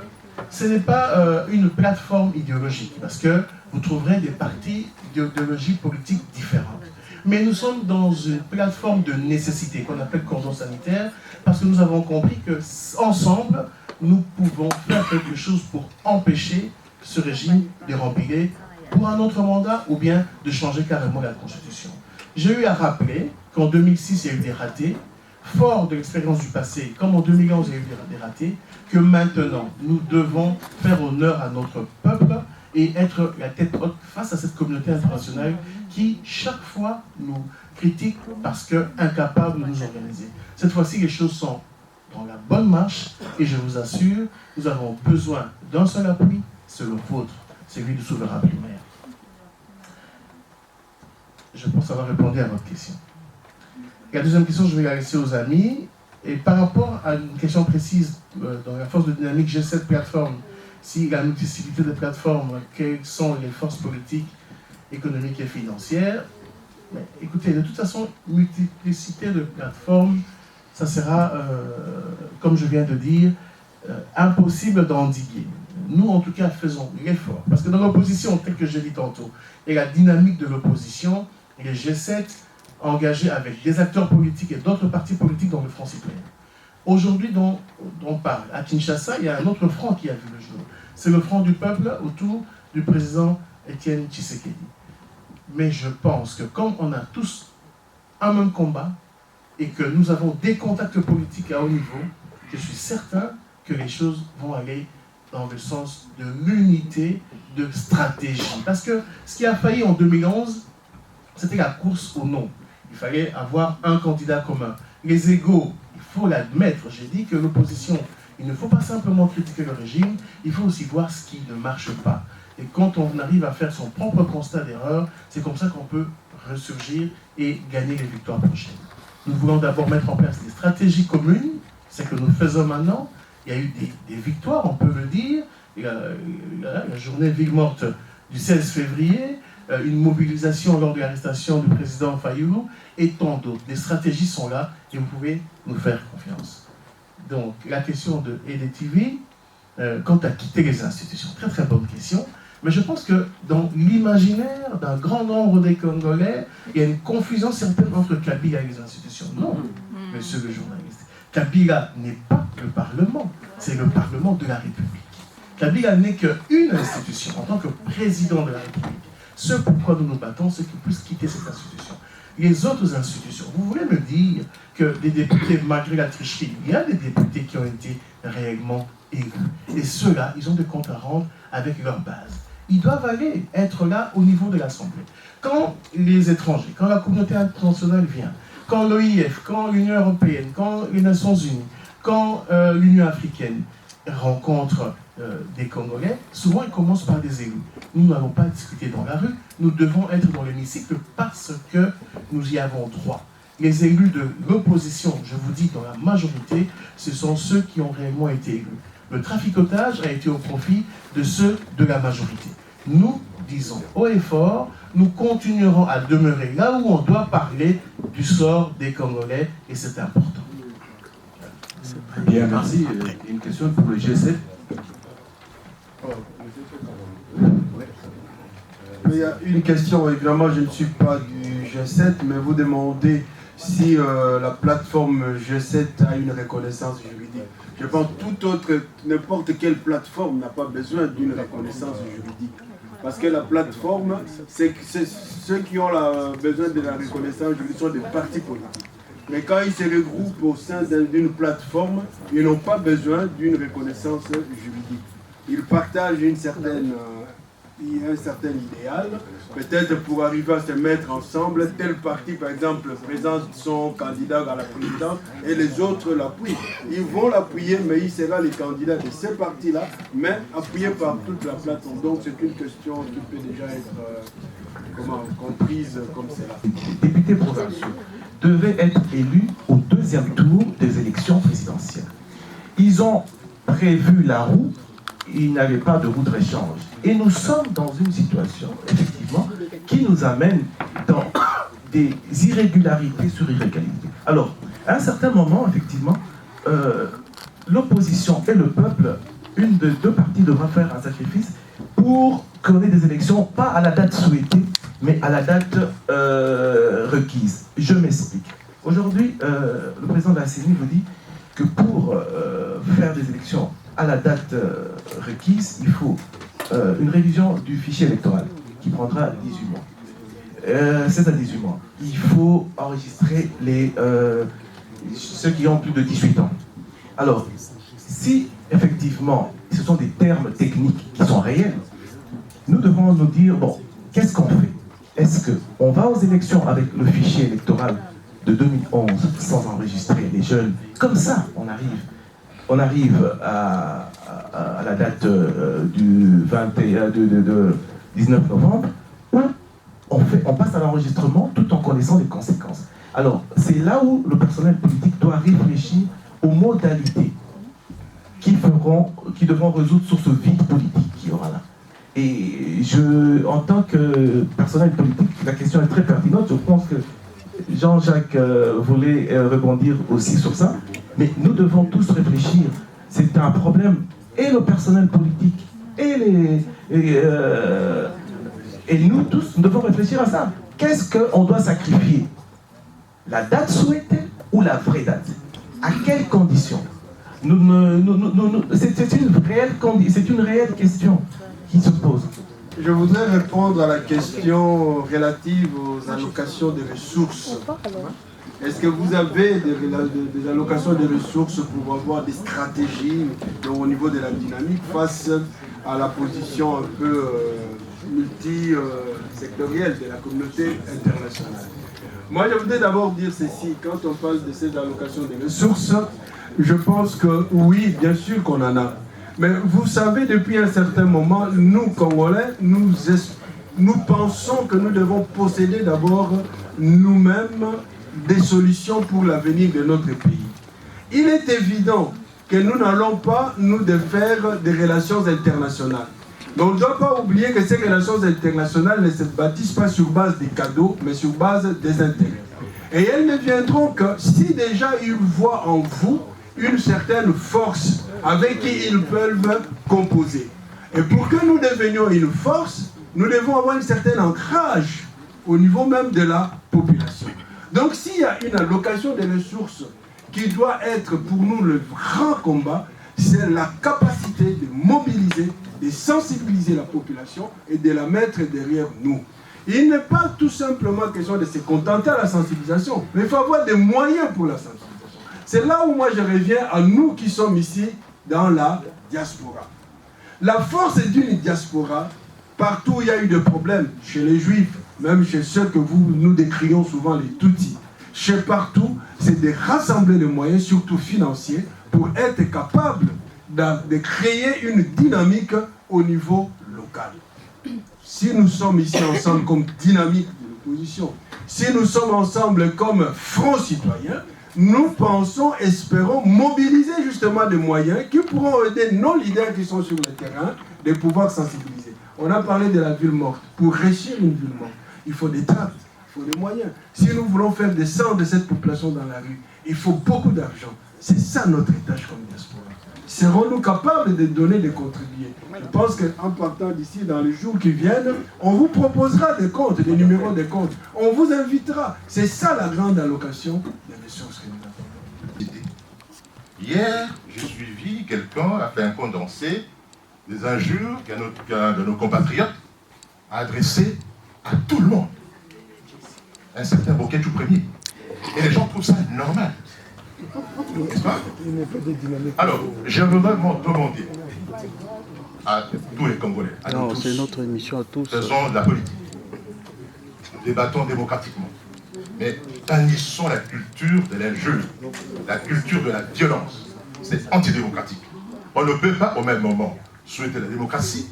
ce n'est pas une plateforme idéologique, parce que vous trouverez des partis d'idéologie politique différentes. Mais nous sommes dans une plateforme de nécessité qu'on appelle cordon sanitaire, parce que nous avons compris que ensemble, nous pouvons faire quelque chose pour empêcher ce régime de remplir pour un autre mandat ou bien de changer carrément la Constitution. J'ai eu à rappeler qu'en 2006, il y a eu des ratés, fort de l'expérience du passé, comme en 2011, il y a eu des ratés, que maintenant, nous devons faire honneur à notre peuple et être la tête haute face à cette communauté internationale qui, chaque fois, nous critique parce qu'incapable de nous organiser. Cette fois-ci, les choses sont dans la bonne marche et je vous assure, nous avons besoin d'un seul appui, c'est le vôtre, celui du souverain primaire. Je pense avoir répondu à votre question. La deuxième question, je vais la laisser aux amis. Et par rapport à une question précise, dans la force de dynamique G7 plateforme, si la multiplicité des plateformes, quelles sont les forces politiques, économiques et financières, mais écoutez, de toute façon, multiplicité de plateformes, ça sera, comme je viens de dire, impossible d'endiguer. Nous, en tout cas, faisons l'effort. Parce que dans l'opposition, tel que j'ai dit tantôt, et la dynamique de l'opposition, les G7 engagés avec des acteurs politiques et d'autres partis politiques dans le front citoyen. Aujourd'hui, dont on parle, à Kinshasa, il y a un autre front qui a vu le jour. C'est le front du peuple autour du président Étienne Tshisekedi. Mais je pense que comme on a tous un même combat et que nous avons des contacts politiques à haut niveau, je suis certain que les choses vont aller dans le sens de l'unité de stratégie. Parce que ce qui a failli en 2011, c'était la course au nom. Il fallait avoir un candidat commun. Les égos, il faut l'admettre, j'ai dit que l'opposition, il ne faut pas simplement critiquer le régime, il faut aussi voir ce qui ne marche pas. Et quand on arrive à faire son propre constat d'erreur, c'est comme ça qu'on peut ressurgir et gagner les victoires prochaines. Nous voulons d'abord mettre en place des stratégies communes, c'est ce que nous faisons maintenant. Il y a eu des victoires, on peut le dire. La journée ville morte du 16 février, une mobilisation lors de l'arrestation du président Fayoulou, et tant d'autres. Les stratégies sont là et vous pouvez nous faire confiance. Donc, la question de EDTV, quand à quitter les institutions, très très bonne question. Mais je pense que dans l'imaginaire d'un grand nombre des Congolais, il y a une confusion certaine entre Kabila et les institutions. Non, monsieur le journaliste. Kabila n'est pas le Parlement, c'est le Parlement de la République. Kabila n'est qu'une institution en tant que président de la République. Ce pourquoi nous nous battons, c'est qu'il puisse quitter cette institution. Les autres institutions, vous voulez me dire que des députés, malgré la tricherie, il y a des députés qui ont été réellement élus. Et ceux-là, ils ont des comptes à rendre avec leur base. Ils doivent aller être là au niveau de l'Assemblée. Quand les étrangers, quand la communauté internationale vient, quand l'OIF, quand l'Union européenne, quand les Nations unies, quand l'Union africaine rencontre des Congolais, souvent ils commencent par des élus. Nous n'allons pas discuter dans la rue, nous devons être dans l'hémicycle parce que nous y avons droit. Les élus de l'opposition, je vous dis dans la majorité, ce sont ceux qui ont réellement été élus. Le traficotage a été au profit de ceux de la majorité. Nous disons haut et fort, nous continuerons à demeurer là où on doit parler du sort des Congolais et c'est important. Bien, merci. Une question pour le G7. Il y a une question, évidemment, je ne suis pas du G7, mais vous demandez si la plateforme G7 a une reconnaissance juridique. Je pense que n'importe quelle plateforme n'a pas besoin d'une reconnaissance juridique. Parce que la plateforme, c'est ceux qui ont besoin de la reconnaissance juridique sont des partis politiques. Mais quand ils se regroupent au sein d'une plateforme, ils n'ont pas besoin d'une reconnaissance juridique. Ils partagent un certain idéal, peut-être pour arriver à se mettre ensemble. Tel parti, par exemple, présente son candidat à la présidence et les autres l'appuient. Ils vont l'appuyer, mais il sera le candidat de ce parti-là, mais appuyé par toute la plateforme. Donc c'est une question qui peut déjà être comprise comme cela. Les députés provinciaux devaient être élus au deuxième tour des élections présidentielles. Ils ont prévu la roue, il n'y avait pas de roue de réchange. Et nous sommes dans une situation, effectivement, qui nous amène dans des irrégularités sur irrégularités. Alors, à un certain moment, effectivement, l'opposition et le peuple, une des deux parties devra faire un sacrifice pour qu'on ait des élections, pas à la date souhaitée, mais à la date requise. Je m'explique. Aujourd'hui, le président de la CENI vous dit que pour faire des élections à la date requise, il faut une révision du fichier électoral qui prendra 18 mois. C'est à 18 mois. Il faut enregistrer ceux qui ont plus de 18 ans. Alors, si effectivement ce sont des termes techniques qui sont réels, nous devons nous dire, bon, qu'est-ce qu'on fait? Est-ce qu'on va aux élections avec le fichier électoral de 2011 sans enregistrer les jeunes? Comme ça, on arrive à la date du 19 novembre, où on passe à l'enregistrement tout en connaissant les conséquences. Alors, c'est là où le personnel politique doit réfléchir aux modalités qui devront résoudre sur ce vide politique qui y aura là. Et en tant que personnel politique, la question est très pertinente. Je pense que Jean-Jacques voulait rebondir aussi sur ça. Mais nous devons tous réfléchir. C'est un problème, et le personnel politique, et nous tous, nous devons réfléchir à ça. Qu'est-ce qu'on doit sacrifier? La date souhaitée ou la vraie date? À quelles conditions? C'est une réelle question qui se pose. Je voudrais répondre à la question relative aux allocations de ressources. Est-ce que vous avez des allocations de ressources pour avoir des stratégies au niveau de la dynamique face à la position un peu multisectorielle de la communauté internationale? Moi, je voudrais d'abord dire ceci. Quand on parle de ces allocations de ressources, je pense que oui, bien sûr qu'on en a. Mais vous savez, depuis un certain moment, nous, Congolais, nous pensons que nous devons posséder d'abord nous-mêmes des solutions pour l'avenir de notre pays. Il est évident que nous n'allons pas nous défaire des relations internationales. Mais on ne doit pas oublier que ces relations internationales ne se bâtissent pas sur base des cadeaux, mais sur base des intérêts. Et elles ne viendront que si déjà ils voient en vous une certaine force avec qui ils peuvent composer. Et pour que nous devenions une force, nous devons avoir un certain ancrage au niveau même de la population. Donc s'il y a une allocation de ressources qui doit être pour nous le grand combat, c'est la capacité de mobiliser, de sensibiliser la population et de la mettre derrière nous. Il n'est pas tout simplement question de se contenter à la sensibilisation, mais il faut avoir des moyens pour la sensibilisation. C'est là où moi je reviens à nous qui sommes ici dans la diaspora. La force d'une diaspora, partout où il y a eu des problèmes, chez les Juifs, même chez ceux que nous décrions souvent les Tutsis, chez partout, c'est de rassembler les moyens, surtout financiers, pour être capable de créer une dynamique au niveau local. Si nous sommes ici ensemble comme dynamique de l'opposition, si nous sommes ensemble comme front citoyen, nous pensons, espérons mobiliser justement des moyens qui pourront aider nos leaders qui sont sur le terrain de pouvoir sensibiliser. On a parlé de la ville morte. Pour réussir une ville morte, il faut des tracts, il faut des moyens. Si nous voulons faire descendre de cette population dans la rue, il faut beaucoup d'argent. C'est ça notre tâche comme diaspora. Serons-nous capables de donner, de contribuer? Je pense qu'en partant d'ici, dans les jours qui viennent, on vous proposera des comptes, des numéros de comptes. On vous invitera. C'est ça la grande allocation des ressources que nous avons. Hier, j'ai suivi quelqu'un a fait un condensé des injures qu'un de nos compatriotes a adressées à tout le monde. Un certain Bokédjou Premier. Et les gens trouvent ça normal. N'est-ce pas? Alors, j'aimerais demander à tous les Congolais, à nous tous, c'est notre émission à tous. faisons de la politique, débattons démocratiquement, mais bannissons la culture de l'injure, la culture de la violence. C'est antidémocratique. On ne peut pas au même moment souhaiter la démocratie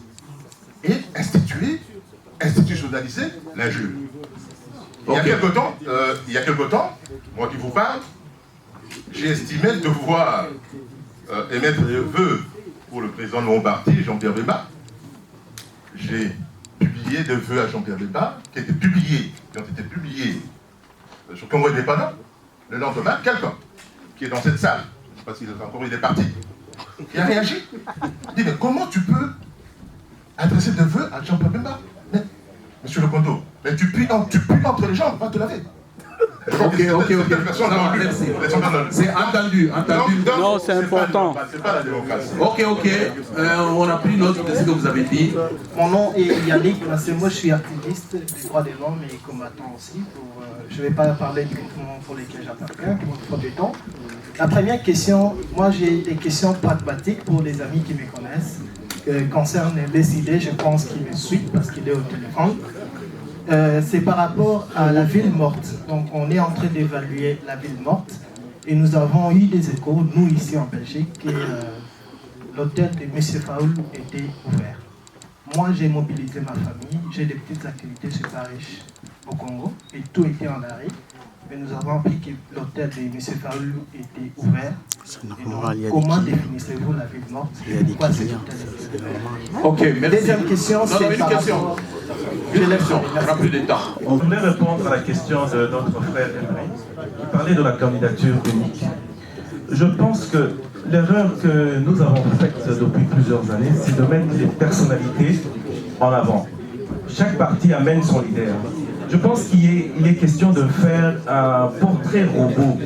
et institutionnaliser l'injure. Il y a quelque temps, moi qui vous parle, j'ai estimé devoir émettre des vœux pour le président de Lombardie, Jean-Pierre Bemba. J'ai publié des vœux à Jean-Pierre Bemba qui ont été publiés sur Congo Indépendant. Le lendemain, quelqu'un qui est dans cette salle, je ne sais pas s'il est encore, il est parti, qui a réagi. Il dit, mais comment tu peux adresser des vœux à Jean-Pierre Bemba? Mais, monsieur le Kondo, mais tu pues entre les jambes, va te laver. Ok. Merci. C'est entendu. Non, c'est important. C'est pas la démocratie. Ok. On a pris note de ce que vous avez dit. Mon nom est Yannick. Moi, je suis activiste des droits de l'homme et combattant aussi. Je ne vais pas parler du mouvement pour lequel j'appartiens, pour trop de temps. La première question, moi j'ai des questions pragmatiques pour les amis qui me connaissent. Concerne les idées, je pense qu'il me suit parce qu'il est au téléphone. C'est par rapport à la ville morte. Donc on est en train d'évaluer la ville morte et nous avons eu des échos, nous ici en Belgique, que l'hôtel de M. Faoul était ouvert. Moi j'ai mobilisé ma famille, j'ai des petites activités chez Paris au Congo et tout était en arrêt. mais nous avons appris que l'hôtel de M. Fayoulou était ouvert. Comment définissez-vous la ville morte? Pourquoi cet hôtel est ouvert? Ok, merci. Deuxième question, c'est une question. Une question, on n'aura plus de temps. On voulait répondre à la question de notre frère Emery, qui parlait de la candidature unique. Je pense que l'erreur que nous avons faite depuis plusieurs années, c'est de mettre les personnalités en avant. Chaque parti amène son leader. Je pense qu'il est question de faire un portrait robot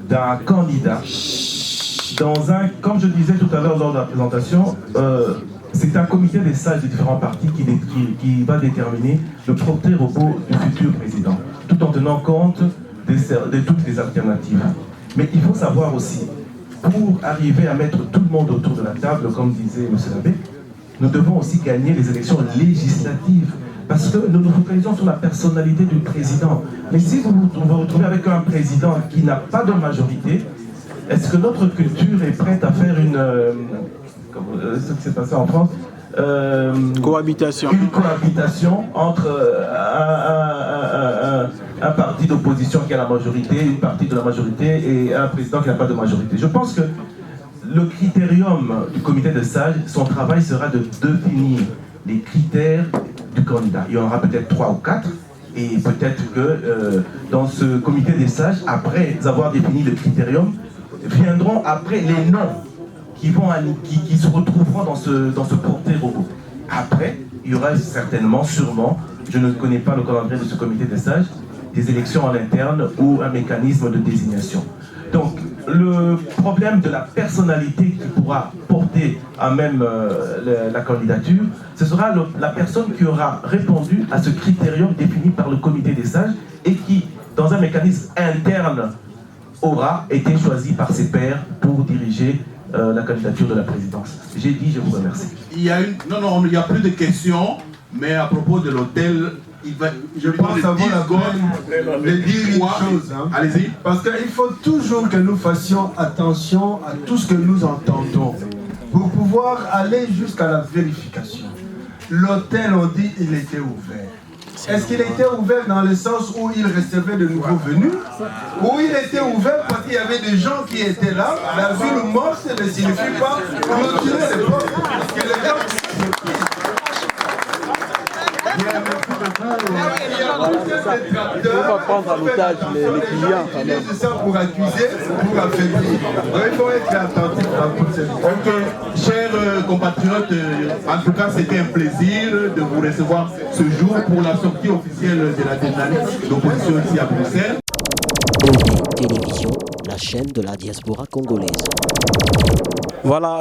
d'un candidat dans un, comme je disais tout à l'heure lors de la présentation, c'est un comité des sages des différents partis qui va déterminer le portrait robot du futur président, tout en tenant compte de toutes les alternatives. Mais il faut savoir aussi, pour arriver à mettre tout le monde autour de la table, comme disait M. Labbé, nous devons aussi gagner les élections législatives. Parce que nous nous focalisons sur la personnalité du président. Mais si vous vous retrouvez avec un président qui n'a pas de majorité, est-ce que notre culture est prête à faire ce qui s'est passé en France, cohabitation. Une cohabitation entre un parti d'opposition qui a la majorité, une partie de la majorité et un président qui n'a pas de majorité. Je pense que le critérium du comité de sages, son travail sera de définir les critères du candidat. Il y en aura peut-être 3 ou 4, et peut-être que dans ce comité des sages, après avoir défini le critérium, viendront après les noms qui se retrouveront dans ce portrait robot. Après, il y aura certainement, sûrement, je ne connais pas le calendrier de ce comité des sages, des élections en interne ou un mécanisme de désignation. Donc, le problème de la personnalité qui pourra porter à même la candidature, ce sera la personne qui aura répondu à ce critérium défini par le comité des sages et qui, dans un mécanisme interne, aura été choisi par ses pairs pour diriger la candidature de la présidence. J'ai dit, je vous remercie. Non, il n'y a plus de questions, mais à propos de l'hôtel, je pense avoir la peine de dire une chose. Hein. Allez-y. Parce qu'il faut toujours que nous fassions attention à tout ce que nous entendons pour pouvoir aller jusqu'à la vérification. L'hôtel, on dit, il était ouvert. Est-ce qu'il était ouvert dans le sens où il recevait de nouveaux venus? Ou il était ouvert parce qu'il y avait des gens qui étaient là? La ville morte ne signifie pas clôturer les portes. Parce que les gens... On va prendre en otage les clients quand même. C'est ça pour accuser, pour affaiblir. Il faut être attentif à toute cette chose. Ok, chers compatriotes, en tout cas c'était un plaisir de vous recevoir ce jour pour la sortie officielle de la dynamique d'opposition ici à Bruxelles. ODI Télévision, la chaîne de la diaspora congolaise. Voilà,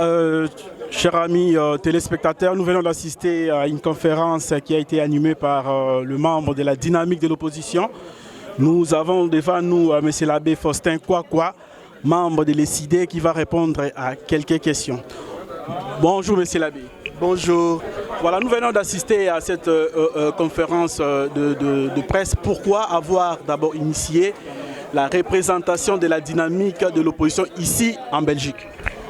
chers amis téléspectateurs, nous venons d'assister à une conférence qui a été animée par le membre de la dynamique de l'opposition. Nous avons devant nous M. l'abbé Faustin Kwakwa, membre de l'ECID, qui va répondre à quelques questions. Bonjour M. l'abbé. Bonjour. Voilà, nous venons d'assister à cette conférence de presse. Pourquoi avoir d'abord initié la représentation de la dynamique de l'opposition ici en Belgique?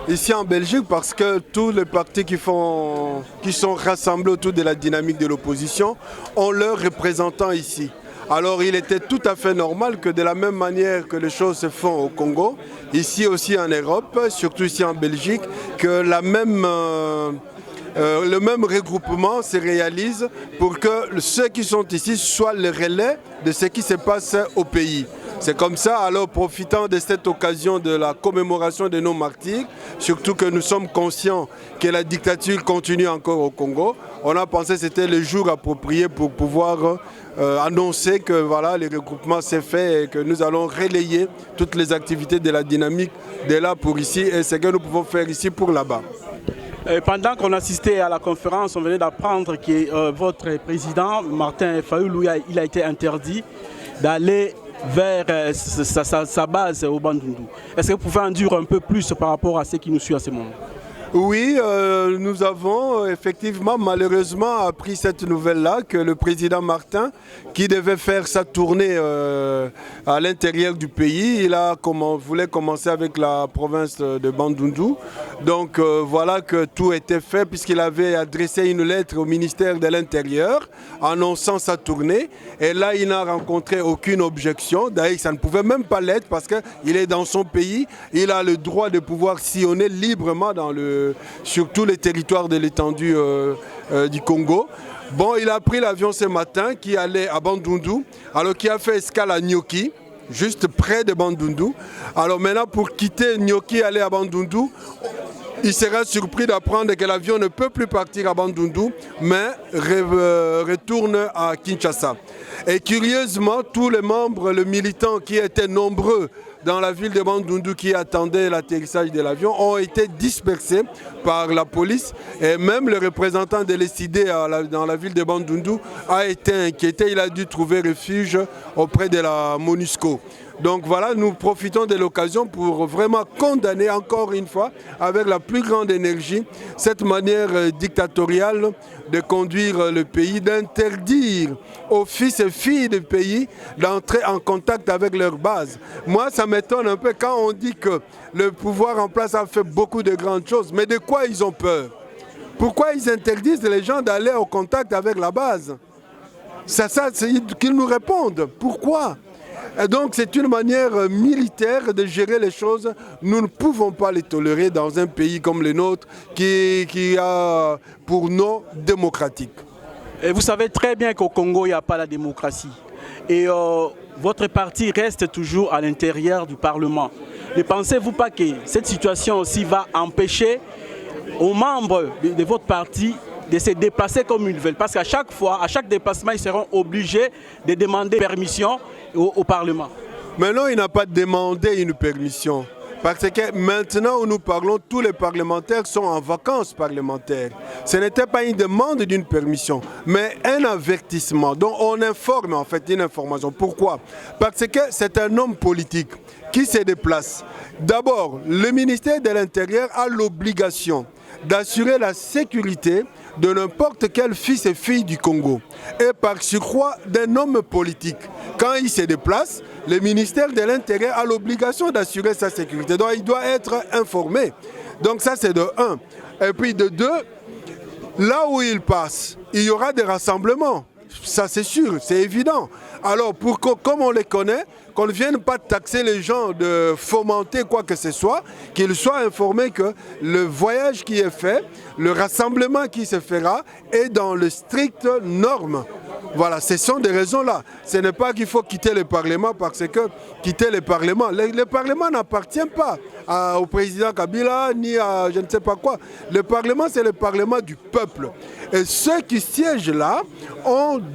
Ici en Belgique, parce que tous les partis qui sont rassemblés autour de la dynamique de l'opposition ont leurs représentants ici. Alors il était tout à fait normal que de la même manière que les choses se font au Congo, ici aussi en Europe, surtout ici en Belgique, que le même regroupement se réalise pour que ceux qui sont ici soient le relais de ce qui se passe au pays. C'est comme ça, alors profitant de cette occasion de la commémoration de nos martyrs, surtout que nous sommes conscients que la dictature continue encore au Congo, on a pensé que c'était le jour approprié pour pouvoir annoncer que voilà, le regroupement s'est fait et que nous allons relayer toutes les activités de la dynamique de là pour ici et ce que nous pouvons faire ici pour là-bas. Pendant qu'on assistait à la conférence, on venait d'apprendre que votre président, Martin Fayoulou, il a été interdit d'aller vers sa base au Bandundu. Est-ce que vous pouvez en dire un peu plus par rapport à ce qui nous suit à ce moment? Oui, nous avons effectivement malheureusement appris cette nouvelle-là que le président Martin, qui devait faire sa tournée à l'intérieur du pays, voulait commencer avec la province de Bandundu. Donc voilà que tout était fait puisqu'il avait adressé une lettre au ministère de l'Intérieur annonçant sa tournée. Et là, il n'a rencontré aucune objection. D'ailleurs, ça ne pouvait même pas l'être parce qu'il est dans son pays. Il a le droit de pouvoir sillonner librement sur tous les territoires de l'étendue du Congo. Bon, il a pris l'avion ce matin qui allait à Bandundu, alors qui a fait escale à Nyoki, juste près de Bandundu. Alors maintenant, pour quitter Nyoki et aller à Bandundu, il sera surpris d'apprendre que l'avion ne peut plus partir à Bandundu, mais retourne à Kinshasa. Et curieusement, tous les membres, les militants qui étaient nombreux dans la ville de Bandundu qui attendaient l'atterrissage de l'avion ont été dispersés par la police et même le représentant de l'ESID dans la ville de Bandundu a été inquiété. Il a dû trouver refuge auprès de la MONUSCO. Donc voilà, nous profitons de l'occasion pour vraiment condamner encore une fois, avec la plus grande énergie, cette manière dictatoriale de conduire le pays, d'interdire aux fils et filles du pays d'entrer en contact avec leur base. Moi, ça m'étonne un peu quand on dit que le pouvoir en place a fait beaucoup de grandes choses. Mais de quoi ils ont peur? Pourquoi ils interdisent les gens d'aller au contact avec la base? C'est qu'ils nous répondent. Pourquoi? Et donc c'est une manière militaire de gérer les choses. Nous ne pouvons pas les tolérer dans un pays comme le nôtre qui a pour nom démocratique. Et vous savez très bien qu'au Congo, il n'y a pas la démocratie. Et votre parti reste toujours à l'intérieur du Parlement. Ne pensez-vous pas que cette situation aussi va empêcher aux membres de votre parti de se déplacer comme ils veulent? Parce qu'à chaque fois, à chaque déplacement, ils seront obligés de demander permission au Parlement. Mais non, il n'a pas demandé une permission. Parce que maintenant où nous parlons, tous les parlementaires sont en vacances parlementaires. Ce n'était pas une demande d'une permission, mais un avertissement. Donc on informe en fait une information. Pourquoi? Parce que c'est un homme politique qui se déplace. D'abord, le ministère de l'Intérieur a l'obligation d'assurer la sécurité de n'importe quel fils et fille du Congo. Et par surcroît d'un homme politique. Quand il se déplace, le ministère de l'Intérieur a l'obligation d'assurer sa sécurité. Donc il doit être informé. Donc ça c'est de 1. Et puis de 2, là où il passe, il y aura des rassemblements. Ça c'est sûr, c'est évident. Alors comme on les connaît, qu'on ne vienne pas taxer les gens de fomenter quoi que ce soit, qu'ils soient informés que le voyage qui est fait, le rassemblement qui se fera est dans les strictes normes. Voilà, ce sont des raisons-là. Ce n'est pas qu'il faut quitter le Parlement parce que quitter le Parlement, le Parlement n'appartient pas au président Kabila ni à je ne sais pas quoi. Le Parlement, c'est le Parlement du peuple. Et ceux qui siègent là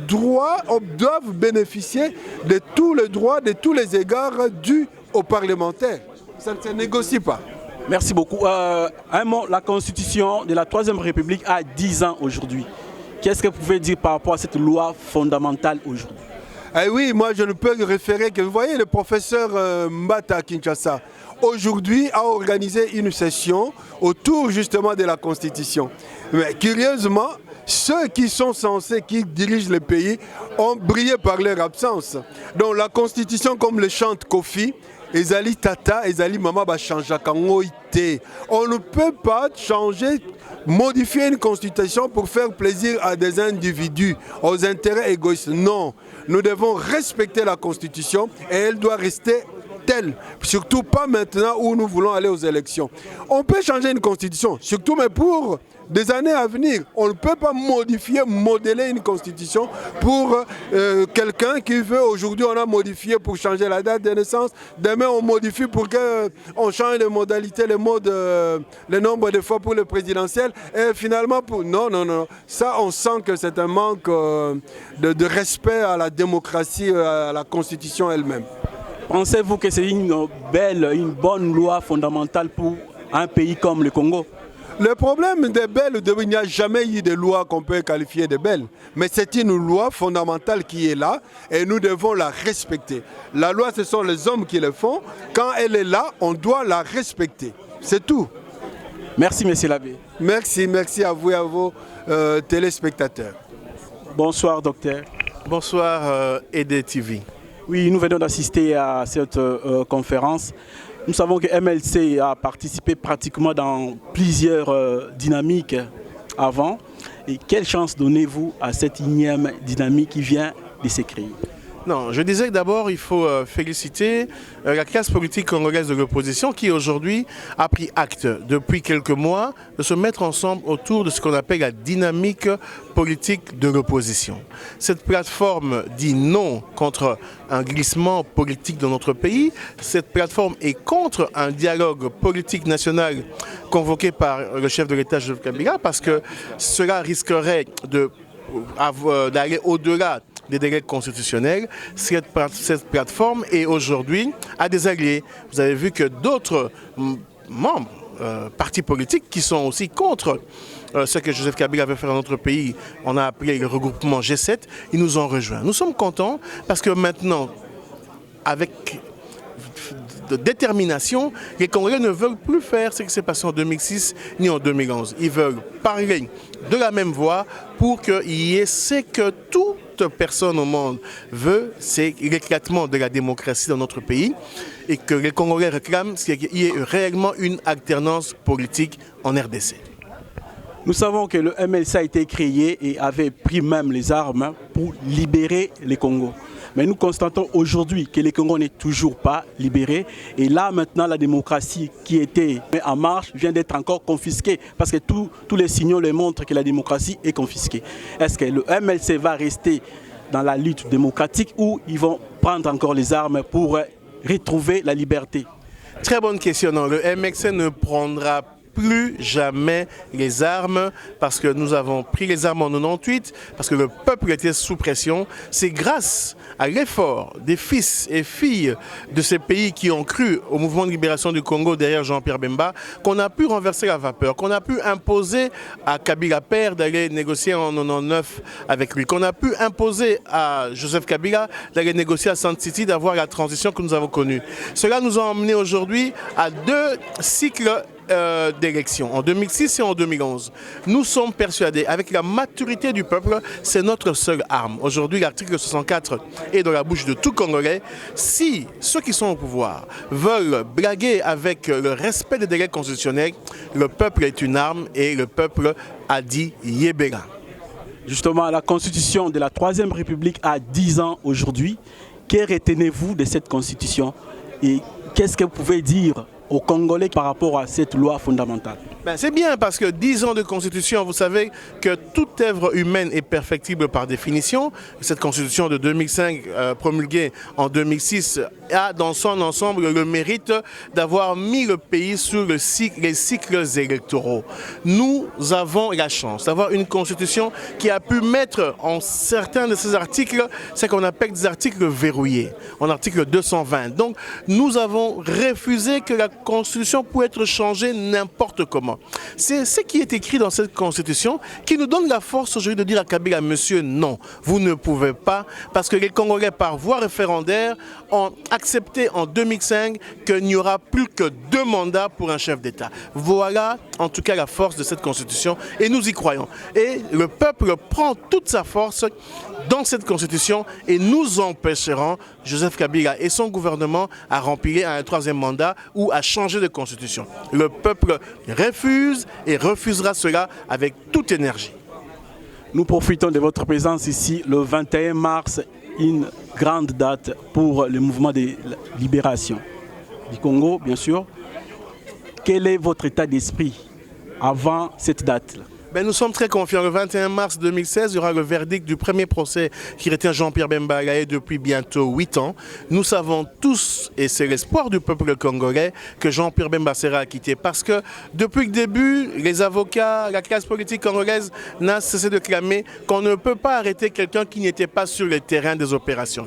doivent bénéficier de tous les droits, de tous les égards dus aux parlementaires. Ça ne se négocie pas. Merci beaucoup. Un mot, la Constitution de la 3e République a 10 ans aujourd'hui. Qu'est-ce que vous pouvez dire par rapport à cette loi fondamentale aujourd'hui? Oui, moi je ne peux référer que, vous voyez, le professeur Mbata à Kinshasa, aujourd'hui a organisé une session autour justement de la Constitution. Mais curieusement, ceux qui sont censés, qui dirigent le pays, ont brillé par leur absence. Donc la Constitution, comme le chante Kofi, Ezali Tata, Ezali Mama Bachanja Kangoïte. On ne peut pas changer, modifier une constitution pour faire plaisir à des individus, aux intérêts égoïstes. Non, nous devons respecter la constitution et elle doit rester telle. Surtout pas maintenant où nous voulons aller aux élections. On peut changer une constitution, surtout mais pour des années à venir. On ne peut pas modifier, modeler une constitution pour quelqu'un qui veut, aujourd'hui on a modifié pour changer la date de naissance, demain on modifie pour qu'on change les modalités, les modes, le nombre de fois pour le présidentiel, et finalement pour... Non, non, non. Ça on sent que c'est un manque de respect à la démocratie, à la constitution elle-même. Pensez-vous que c'est une bonne loi fondamentale pour un pays comme le Congo? Le problème des belles, il n'y a jamais eu de loi qu'on peut qualifier de belle. Mais c'est une loi fondamentale qui est là et nous devons la respecter. La loi, ce sont les hommes qui le font. Quand elle est là, on doit la respecter. C'est tout. Merci, monsieur l'abbé. Merci à vous et à vos téléspectateurs. Bonsoir, docteur. Bonsoir, EDTV. Oui, nous venons d'assister à cette conférence. Nous savons que MLC a participé pratiquement dans plusieurs dynamiques avant. Et quelle chance donnez-vous à cette énième dynamique qui vient de s'écrire? Non, je disais que d'abord, il faut féliciter la classe politique congolaise de l'opposition qui aujourd'hui a pris acte depuis quelques mois de se mettre ensemble autour de ce qu'on appelle la dynamique politique de l'opposition. Cette plateforme dit non contre un glissement politique dans notre pays. Cette plateforme est contre un dialogue politique national convoqué par le chef de l'État, Joseph Kabila, parce que cela risquerait d'aller au-delà des délais constitutionnels. Cette plateforme est aujourd'hui à des alliés. Vous avez vu que d'autres membres, partis politiques qui sont aussi contre ce que Joseph Kabila avait fait dans notre pays, on a appelé le regroupement G7, ils nous ont rejoints. Nous sommes contents parce que maintenant, avec de détermination, les Congolais ne veulent plus faire ce qui s'est passé en 2006 ni en 2011. Ils veulent parler de la même voix pour qu'il y ait ce que toute personne au monde veut, c'est l'éclatement de la démocratie dans notre pays et que les Congolais réclament qu'il y ait réellement une alternance politique en RDC. Nous savons que le MLC a été créé et avait pris même les armes pour libérer les Congos. Mais nous constatons aujourd'hui que les Congos n'est toujours pas libérés. Et là, maintenant, la démocratie qui était en marche vient d'être encore confisquée. Parce que tous les signaux le montrent que la démocratie est confisquée. Est-ce que le MLC va rester dans la lutte démocratique ou ils vont prendre encore les armes pour retrouver la liberté? Très bonne question. Non, le MLC ne prendra plus jamais les armes parce que nous avons pris les armes en 98, parce que le peuple était sous pression. C'est grâce à l'effort des fils et filles de ces pays qui ont cru au mouvement de libération du Congo derrière Jean-Pierre Bemba qu'on a pu renverser la vapeur, qu'on a pu imposer à Kabila père d'aller négocier en 99 avec lui, qu'on a pu imposer à Joseph Kabila d'aller négocier à Sante City, d'avoir la transition que nous avons connue. Cela nous a emmené aujourd'hui à 2 cycles d'élections, en 2006 et en 2011. Nous sommes persuadés, avec la maturité du peuple, c'est notre seule arme. Aujourd'hui, l'article 64 est dans la bouche de tout Congolais. Si ceux qui sont au pouvoir veulent blaguer avec le respect des délais constitutionnels, le peuple est une arme et le peuple a dit Yébéra. Justement, la constitution de la 3e République a 10 ans aujourd'hui. Que retenez-vous de cette constitution et qu'est-ce que vous pouvez dire aux Congolais par rapport à cette loi fondamentale? C'est bien parce que 10 ans de constitution, vous savez que toute œuvre humaine est perfectible par définition. Cette constitution de 2005 promulguée en 2006 a dans son ensemble le mérite d'avoir mis le pays sur les cycles électoraux. Nous avons la chance d'avoir une constitution qui a pu mettre en certains de ces articles ce qu'on appelle des articles verrouillés, en article 220. Donc nous avons refusé que la constitution puisse être changée n'importe comment. C'est ce qui est écrit dans cette constitution qui nous donne la force aujourd'hui de dire à Kabila, monsieur, non, vous ne pouvez pas, parce que les Congolais, par voie référendaire, ont accepté en 2005 qu'il n'y aura plus que 2 mandats pour un chef d'État. Voilà en tout cas la force de cette constitution et nous y croyons. Et le peuple prend toute sa force dans cette constitution et nous empêcherons Joseph Kabila et son gouvernement à remplir un 3e mandat ou à changer de constitution. Le peuple refuse et refusera cela avec toute énergie. Nous profitons de votre présence ici le 21 mars, une grande date pour le mouvement de libération du Congo, bien sûr. Quel est votre état d'esprit avant cette date-là? Nous sommes très confiants. Le 21 mars 2016, il y aura le verdict du premier procès qui retient Jean-Pierre Bemba depuis bientôt 8 ans. Nous savons tous, et c'est l'espoir du peuple congolais, que Jean-Pierre Bemba sera acquitté. Parce que depuis le début, les avocats, la classe politique congolaise n'a cessé de clamer qu'on ne peut pas arrêter quelqu'un qui n'était pas sur le terrain des opérations.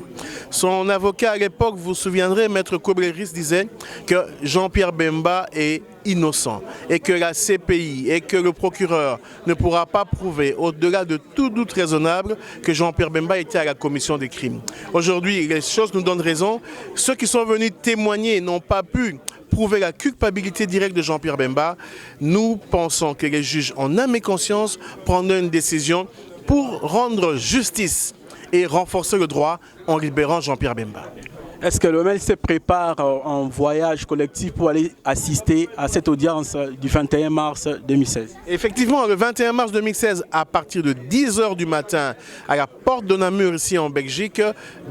Son avocat à l'époque, vous vous souviendrez, Maître Kobleris disait que Jean-Pierre Bemba est innocent et que la CPI et que le procureur ne pourra pas prouver, au-delà de tout doute raisonnable, que Jean-Pierre Bemba était à la commission des crimes. Aujourd'hui, les choses nous donnent raison. Ceux qui sont venus témoigner n'ont pas pu prouver la culpabilité directe de Jean-Pierre Bemba. Nous pensons que les juges, en âme et conscience, prendront une décision pour rendre justice et renforcer le droit en libérant Jean-Pierre Bemba. Est-ce que le MLC prépare un voyage collectif pour aller assister à cette audience du 21 mars 2016? Effectivement, le 21 mars 2016, à partir de 10 h du matin, à la porte de Namur, ici en Belgique,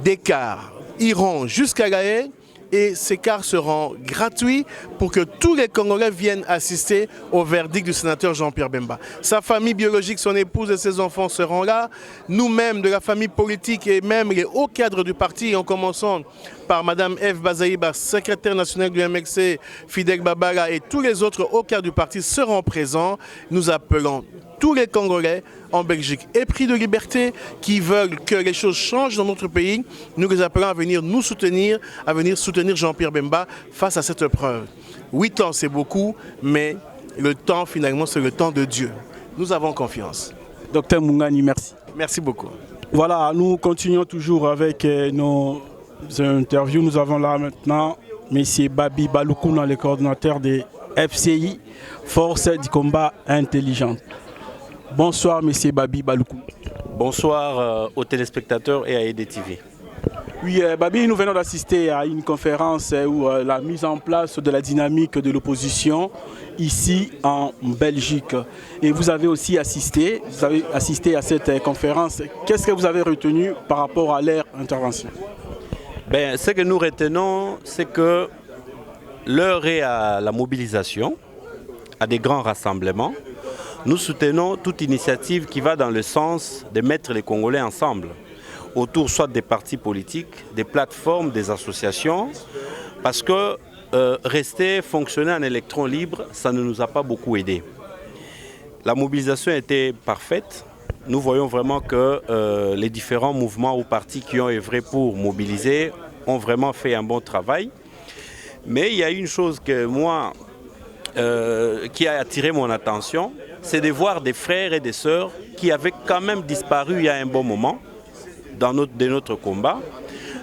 des cars iront jusqu'à La Haye et ces cars seront gratuits pour que tous les Congolais viennent assister au verdict du sénateur Jean-Pierre Bemba. Sa famille biologique, son épouse et ses enfants seront là. Nous-mêmes, de la famille politique et même les hauts cadres du parti, en commençant par Mme Eve Bazaïba, secrétaire nationale du MLC, Fidel Babala et tous les autres hauts cadres du parti seront présents. Nous appelons tous les Congolais en Belgique épris de liberté qui veulent que les choses changent dans notre pays. Nous les appelons à venir nous soutenir, à venir soutenir Jean-Pierre Bemba face à cette épreuve. 8 ans, c'est beaucoup, mais le temps, finalement, c'est le temps de Dieu. Nous avons confiance. Docteur Mungani, merci. Merci beaucoup. Voilà, nous continuons toujours avec nos interviews. Nous avons là maintenant M. Babi Baloukouna, le coordinateur des FCI, Force du combat intelligente. Bonsoir, M. Babi Baloukou. Bonsoir aux téléspectateurs et à EDTV. Oui, Babi, nous venons d'assister à une conférence où la mise en place de la dynamique de l'opposition ici en Belgique. Et vous avez aussi assisté à cette conférence. Qu'est-ce que vous avez retenu par rapport à leur intervention? Ce que nous retenons, c'est que l'heure est à la mobilisation, à des grands rassemblements. Nous soutenons toute initiative qui va dans le sens de mettre les Congolais ensemble, autour soit des partis politiques, des plateformes, des associations, parce que rester, fonctionner en électron libre, ça ne nous a pas beaucoup aidé. La mobilisation était parfaite. Nous voyons vraiment que les différents mouvements ou partis qui ont œuvré pour mobiliser ont vraiment fait un bon travail. Mais il y a une chose que moi, qui a attiré mon attention, c'est de voir des frères et des sœurs qui avaient quand même disparu il y a un bon moment de notre combat.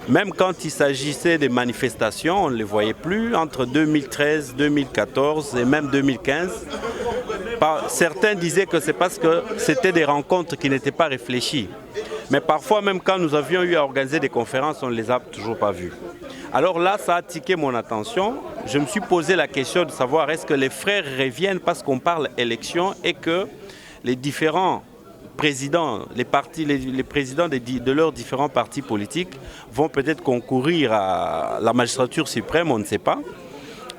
Même quand il s'agissait des manifestations, on ne les voyait plus entre 2013, 2014 et même 2015. Certains disaient que c'est parce que c'était des rencontres qui n'étaient pas réfléchies. Mais parfois, même quand nous avions eu à organiser des conférences, on ne les a toujours pas vues. Alors là, ça a attiqué mon attention. Je me suis posé la question de savoir est-ce que les frères reviennent parce qu'on parle élection et que les différents présidents, les présidents de leurs différents partis politiques vont peut-être concourir à la magistrature suprême, on ne sait pas.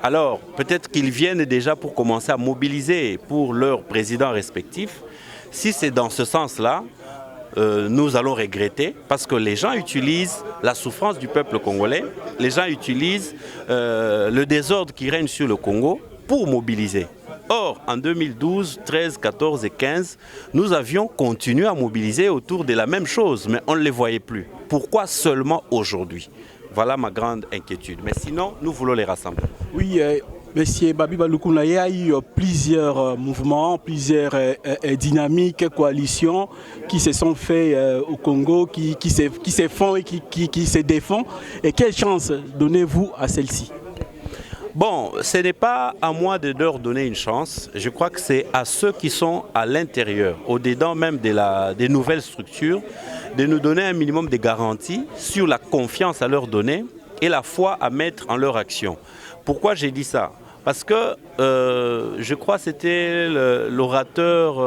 Alors, peut-être qu'ils viennent déjà pour commencer à mobiliser pour leurs présidents respectifs. Si c'est dans ce sens-là, nous allons regretter parce que les gens utilisent la souffrance du peuple congolais, les gens utilisent le désordre qui règne sur le Congo pour mobiliser. Or, en 2012, 13, 14 et 15, nous avions continué à mobiliser autour de la même chose, mais on ne les voyait plus. Pourquoi seulement aujourd'hui? Voilà ma grande inquiétude. Mais sinon, nous voulons les rassembler. Oui, Monsieur Babi Baloukouna, il y a eu plusieurs mouvements, plusieurs dynamiques, coalitions qui se sont faits au Congo, qui se font et qui se défendent. Et quelle chance donnez-vous à celle-ci? Bon, ce n'est pas à moi de leur donner une chance. Je crois que c'est à ceux qui sont à l'intérieur, au-dedans même des nouvelles structures, de nous donner un minimum de garanties sur la confiance à leur donner et la foi à mettre en leur action. Pourquoi j'ai dit ça? Parce que je crois que c'était l'orateur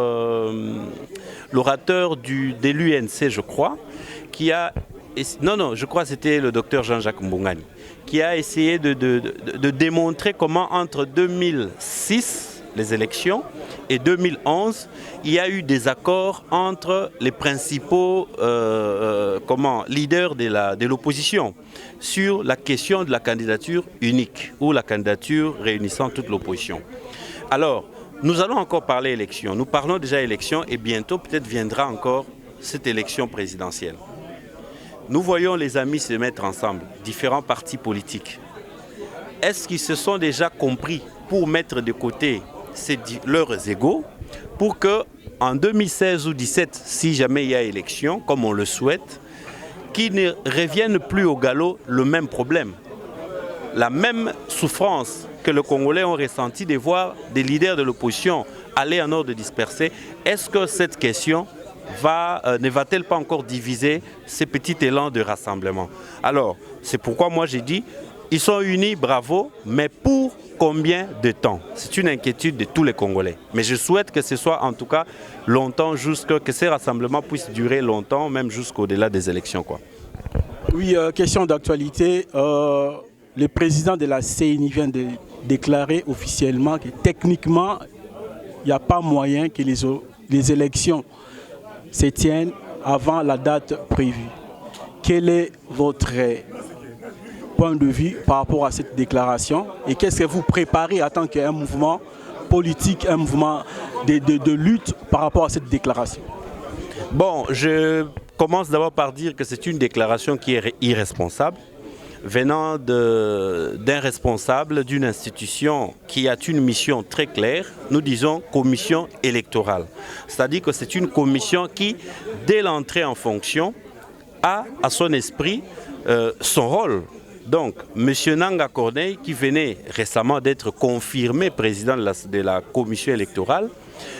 de l'UNC, je crois, qui a... Non, je crois que c'était le docteur Jean-Jacques Mbongani, qui a essayé de démontrer comment entre 2006, les élections, et 2011, il y a eu des accords entre les principaux leaders de l'opposition sur la question de la candidature unique ou la candidature réunissant toute l'opposition. Alors, nous allons encore parler élection. Nous parlons déjà élection et bientôt peut-être viendra encore cette élection présidentielle. Nous voyons les amis se mettre ensemble, différents partis politiques. est-ce qu'ils se sont déjà compris pour mettre de côté leurs égos pour que en 2016 ou 2017, si jamais il y a élection, comme on le souhaite, qu'ils ne reviennent plus au galop le même problème. La même souffrance que les Congolais ont ressenti de voir des leaders de l'opposition aller en ordre dispersé, est-ce que cette question ne va-t-elle pas encore diviser ces petits élans de rassemblement? Alors, c'est pourquoi moi j'ai dit, ils sont unis, bravo, mais pour combien de temps? C'est une inquiétude de tous les Congolais. Mais je souhaite que ce soit en tout cas longtemps, que ces rassemblements puissent durer longtemps, même jusqu'au-delà des élections, quoi. Oui, question d'actualité. Le président de la CENI vient de déclarer officiellement que techniquement, il n'y a pas moyen que les élections se tiennent avant la date prévue. Quel est votre point de vue par rapport à cette déclaration et qu'est-ce que vous préparez en tant qu'un mouvement politique, un mouvement de lutte par rapport à cette déclaration? Bon, je commence d'abord par dire que c'est une déclaration qui est irresponsable, venant d'un responsable d'une institution qui a une mission très claire, nous disons commission électorale. C'est-à-dire que c'est une commission qui, dès l'entrée en fonction, a à son esprit son rôle. Donc, M. Nanga Corneille, qui venait récemment d'être confirmé président de la commission électorale,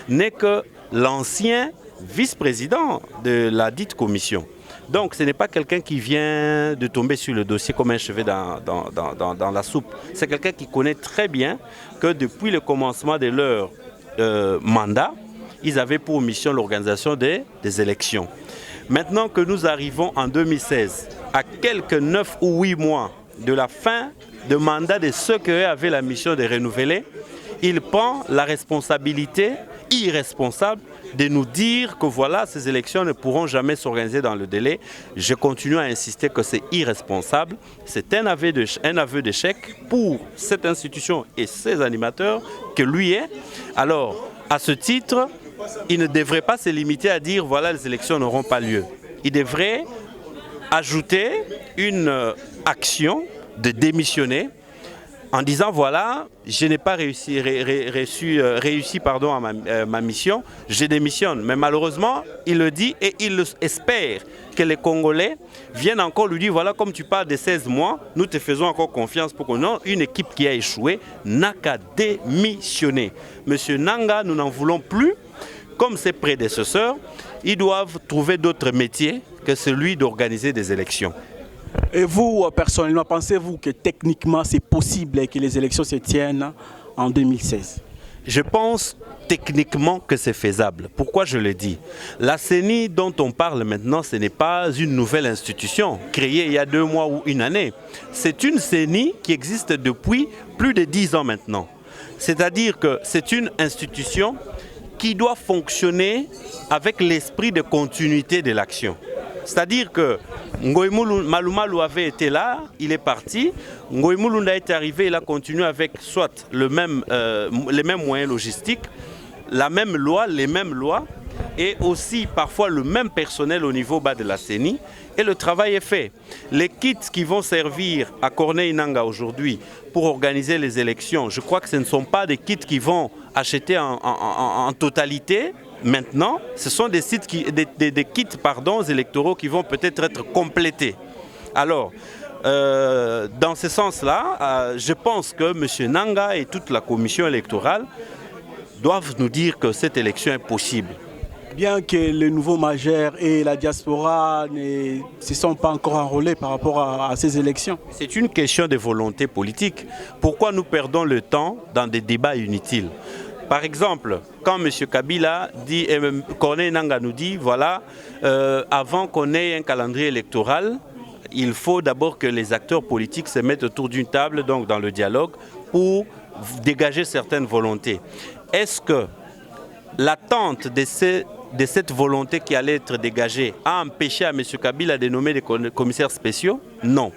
n'est que l'ancien vice-président de la dite commission. Donc, ce n'est pas quelqu'un qui vient de tomber sur le dossier comme un cheveu dans la soupe. C'est quelqu'un qui connaît très bien que depuis le commencement de leur mandat, ils avaient pour mission l'organisation des élections. Maintenant que nous arrivons en 2016, à quelques 9 ou 8 mois de la fin de mandat de ceux qui avaient la mission de renouveler, il prend la responsabilité irresponsable de nous dire que voilà, ces élections ne pourront jamais s'organiser dans le délai. Je continue à insister que c'est irresponsable. C'est un aveu d'échec pour cette institution et ses animateurs que lui est. Alors, à ce titre, il ne devrait pas se limiter à dire voilà, les élections n'auront pas lieu. Il devrait ajouter une action de démissionner en disant voilà, je n'ai pas réussi à ma mission, je démissionne. Mais malheureusement, il le dit et il espère que les Congolais viennent encore lui dire voilà, comme tu parles de 16 mois, nous te faisons encore confiance pour que non, une équipe qui a échoué n'a qu'à démissionner. Monsieur Nanga, nous n'en voulons plus. Comme ses prédécesseurs, ils doivent trouver d'autres métiers que celui d'organiser des élections. Et vous, personnellement, pensez-vous que techniquement c'est possible que les élections se tiennent en 2016? Je pense techniquement que c'est faisable. Pourquoi je le dis? La CENI dont on parle maintenant, ce n'est pas une nouvelle institution créée il y a 2 mois ou 1 année. C'est une CENI qui existe depuis plus de 10 ans maintenant. C'est-à-dire que c'est une institution qui doit fonctionner avec l'esprit de continuité de l'action. C'est-à-dire que Ngoïmoulou Malumalu avait été là, il est parti. Ngoïmoulou est arrivé, il a continué avec soit les mêmes moyens logistiques, la même loi, les mêmes lois, et aussi parfois le même personnel au niveau bas de la CENI. Et le travail est fait. Les kits qui vont servir à Corneille Nanga aujourd'hui pour organiser les élections, je crois que ce ne sont pas des kits qui vont acheter en totalité. Maintenant, ce sont des kits électoraux qui vont peut-être être complétés. Alors, dans ce sens-là, je pense que M. Nanga et toute la commission électorale doivent nous dire que cette élection est possible. Bien que les nouveaux majeurs et la diaspora ne se sont pas encore enrôlés par rapport à ces élections. C'est une question de volonté politique. Pourquoi nous perdons le temps dans des débats inutiles? Par exemple, quand M. Kabila dit, Corneille Nanga nous dit, voilà, avant qu'on ait un calendrier électoral, il faut d'abord que les acteurs politiques se mettent autour d'une table, donc dans le dialogue, pour dégager certaines volontés. Est-ce que l'attente de cette volonté qui allait être dégagée a empêché à M. Kabila de nommer des commissaires spéciaux? Non.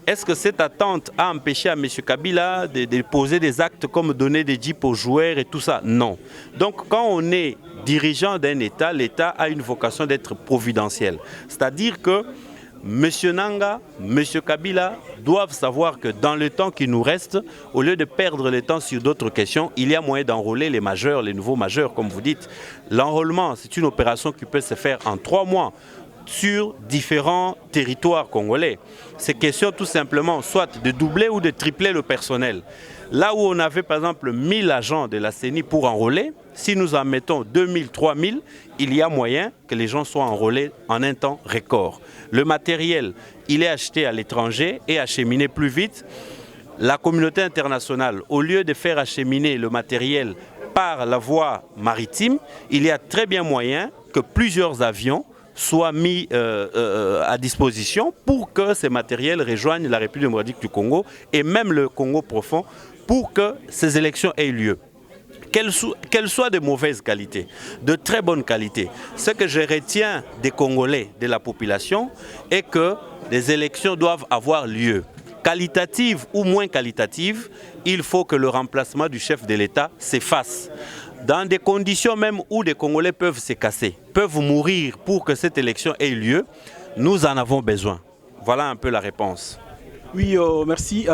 Est-ce que cette attente a empêché à M. Kabila de poser des actes comme donner des jeeps aux joueurs et tout ça? Non. Donc quand on est dirigeant d'un État, l'État a une vocation d'être providentiel. C'est-à-dire que M. Nanga, M. Kabila doivent savoir que dans le temps qui nous reste, au lieu de perdre le temps sur d'autres questions, il y a moyen d'enrôler les majeurs, les nouveaux majeurs, comme vous dites. L'enrôlement, c'est une opération qui peut se faire en 3 mois sur différents territoires congolais. C'est question tout simplement soit de doubler ou de tripler le personnel. Là où on avait par exemple 1000 agents de la CENI pour enrôler, si nous en mettons 2000, 3000, il y a moyen que les gens soient enrôlés en un temps record. Le matériel, il est acheté à l'étranger et acheminé plus vite. La communauté internationale, au lieu de faire acheminer le matériel par la voie maritime, il y a très bien moyen que plusieurs avions soient mis à disposition pour que ces matériels rejoignent la République démocratique du Congo et même le Congo profond pour que ces élections aient lieu. Qu'elles soient de mauvaise qualité, de très bonne qualité. Ce que je retiens des Congolais, de la population, est que les élections doivent avoir lieu. Qualitatives ou moins qualitatives, il faut que le remplacement du chef de l'État s'efface. Dans des conditions même où des Congolais peuvent se casser, peuvent mourir pour que cette élection ait lieu, nous en avons besoin. Voilà un peu la réponse. Oui, merci.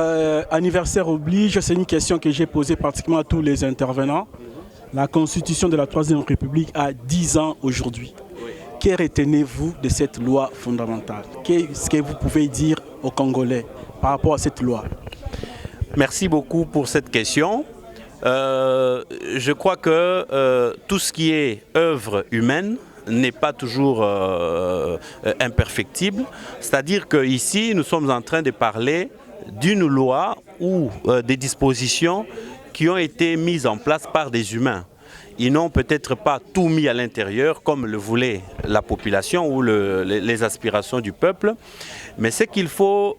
Anniversaire oblige, c'est une question que j'ai posée pratiquement à tous les intervenants. La Constitution de la Troisième République a 10 ans aujourd'hui. Que retenez-vous de cette loi fondamentale? Qu'est-ce que vous pouvez dire aux Congolais par rapport à cette loi? Merci beaucoup pour cette question. Je crois que tout ce qui est œuvre humaine n'est pas toujours imperfectible. C'est-à-dire qu'ici, nous sommes en train de parler d'une loi ou des dispositions qui ont été mises en place par des humains. Ils n'ont peut-être pas tout mis à l'intérieur comme le voulait la population ou les aspirations du peuple. Mais ce qu'il faut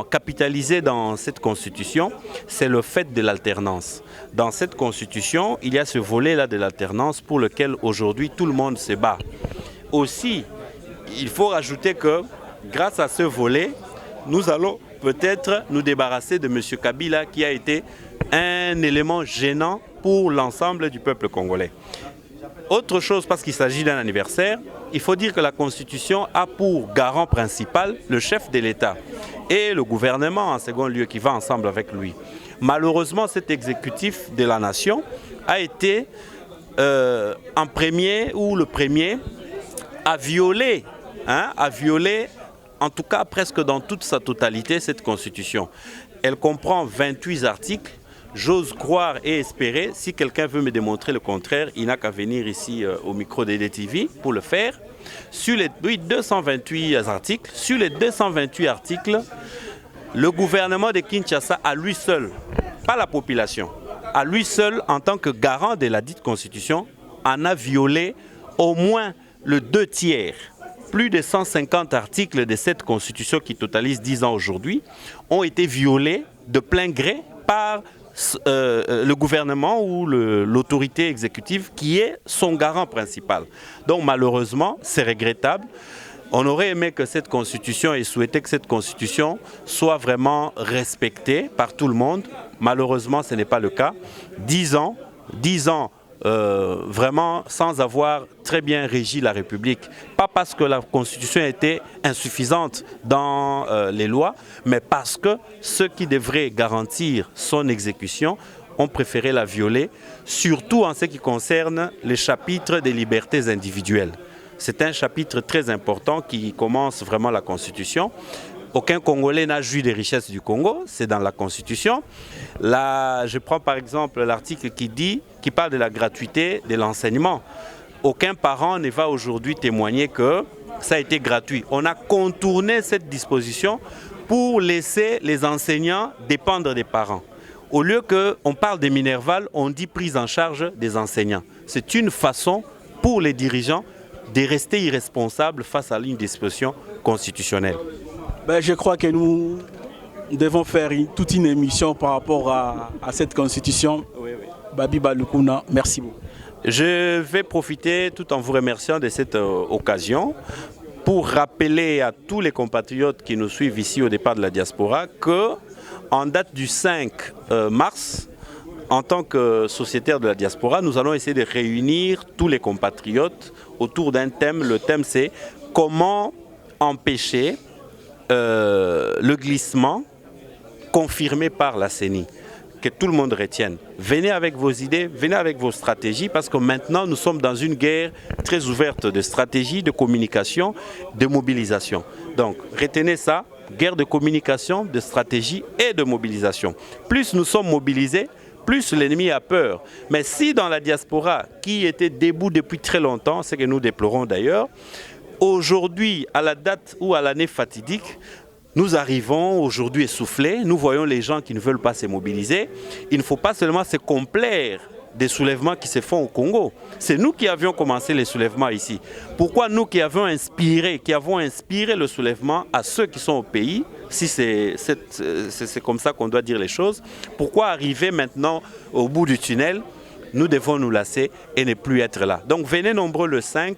capitaliser dans cette constitution, c'est le fait de l'alternance. Dans cette constitution, il y a ce volet-là de l'alternance pour lequel aujourd'hui tout le monde se bat. Aussi, il faut rajouter que grâce à ce volet, nous allons peut-être nous débarrasser de M. Kabila qui a été un élément gênant pour l'ensemble du peuple congolais. Autre chose, parce qu'il s'agit d'un anniversaire, il faut dire que la Constitution a pour garant principal le chef de l'État et le gouvernement en second lieu qui va ensemble avec lui. Malheureusement, cet exécutif de la nation a été en premier ou le premier à violer, en tout cas presque dans toute sa totalité, cette Constitution. Elle comprend 28 articles. J'ose croire et espérer, si quelqu'un veut me démontrer le contraire, il n'a qu'à venir ici au micro de DTV pour le faire. Sur les 228 articles, le gouvernement de Kinshasa, à lui seul, pas la population, à lui seul, en tant que garant de la dite Constitution, en a violé au moins le 2/3. Plus de 150 articles de cette Constitution qui totalise 10 ans aujourd'hui ont été violés de plein gré par le gouvernement ou l'autorité exécutive qui est son garant principal. Donc malheureusement, c'est regrettable. On aurait aimé que cette constitution et souhaité que cette constitution soit vraiment respectée par tout le monde. Malheureusement, ce n'est pas le cas. 10 ans vraiment sans avoir très bien régi la République. Pas parce que la Constitution était insuffisante dans les lois, mais parce que ceux qui devraient garantir son exécution ont préféré la violer, surtout en ce qui concerne les chapitres des libertés individuelles. C'est un chapitre très important qui commence vraiment la Constitution. Aucun Congolais n'a joui des richesses du Congo, c'est dans la Constitution. Là, je prends par exemple l'article qui parle de la gratuité de l'enseignement. Aucun parent ne va aujourd'hui témoigner que ça a été gratuit. On a contourné cette disposition pour laisser les enseignants dépendre des parents. Au lieu qu'on parle des Minerval, on dit prise en charge des enseignants. C'est une façon pour les dirigeants de rester irresponsables face à une disposition constitutionnelle. Je crois que nous devons faire toute une émission par rapport à cette constitution. Oui. Babi Balukuna, merci beaucoup. Je vais profiter, tout en vous remerciant de cette occasion, pour rappeler à tous les compatriotes qui nous suivent ici au départ de la diaspora que, en date du 5 mars, en tant que sociétaire de la diaspora, nous allons essayer de réunir tous les compatriotes autour d'un thème. Le thème, c'est comment empêcher le glissement confirmé par la CENI. Que tout le monde retienne. Venez avec vos idées, venez avec vos stratégies, parce que maintenant nous sommes dans une guerre très ouverte de stratégie, de communication, de mobilisation. Donc retenez ça, guerre de communication, de stratégie et de mobilisation. Plus nous sommes mobilisés, plus l'ennemi a peur. Mais si dans la diaspora, qui était debout depuis très longtemps, ce que nous déplorons d'ailleurs, aujourd'hui, à la date ou à l'année fatidique, nous arrivons aujourd'hui essoufflés, nous voyons les gens qui ne veulent pas se mobiliser. Il ne faut pas seulement se complaire des soulèvements qui se font au Congo. C'est nous qui avions commencé les soulèvements ici. Pourquoi nous qui avons inspiré le soulèvement à ceux qui sont au pays, si c'est comme ça qu'on doit dire les choses, pourquoi arriver maintenant au bout du tunnel? Nous devons nous lasser et ne plus être là. Donc venez nombreux le 5,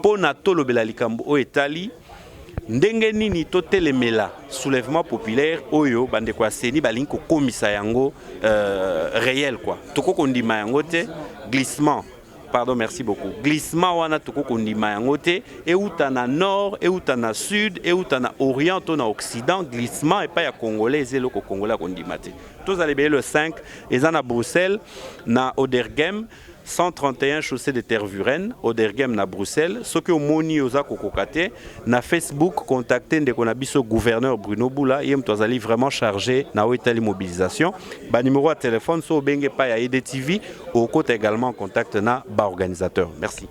pour Nato Lobelalikambo au Etali, ndenge nini totelemela soulèvement populaire oyo bande kwa seni balinko komisa yango réel quoi. Toko kondima yango te glissement. Pardon, merci beaucoup. Glissement wana toko kondima yango te et outa na nord et outa na sud et outa na orient to na occident glissement et pas ya congolais zelo ko congolais kondima te. Tous allez le 5 et na Bruxelles na Odergem 131 chaussée de Tervuren, Odergem na Bruxelles. Ce que moni oza kokokate na Facebook contacter ndeko na biso gouverneur Bruno Boula, yem tozali vraiment chargé na Oitali mobilisation. Ba numéro de téléphone so benge pa ya EDTV, au côté également contact na ba organisateur. Merci.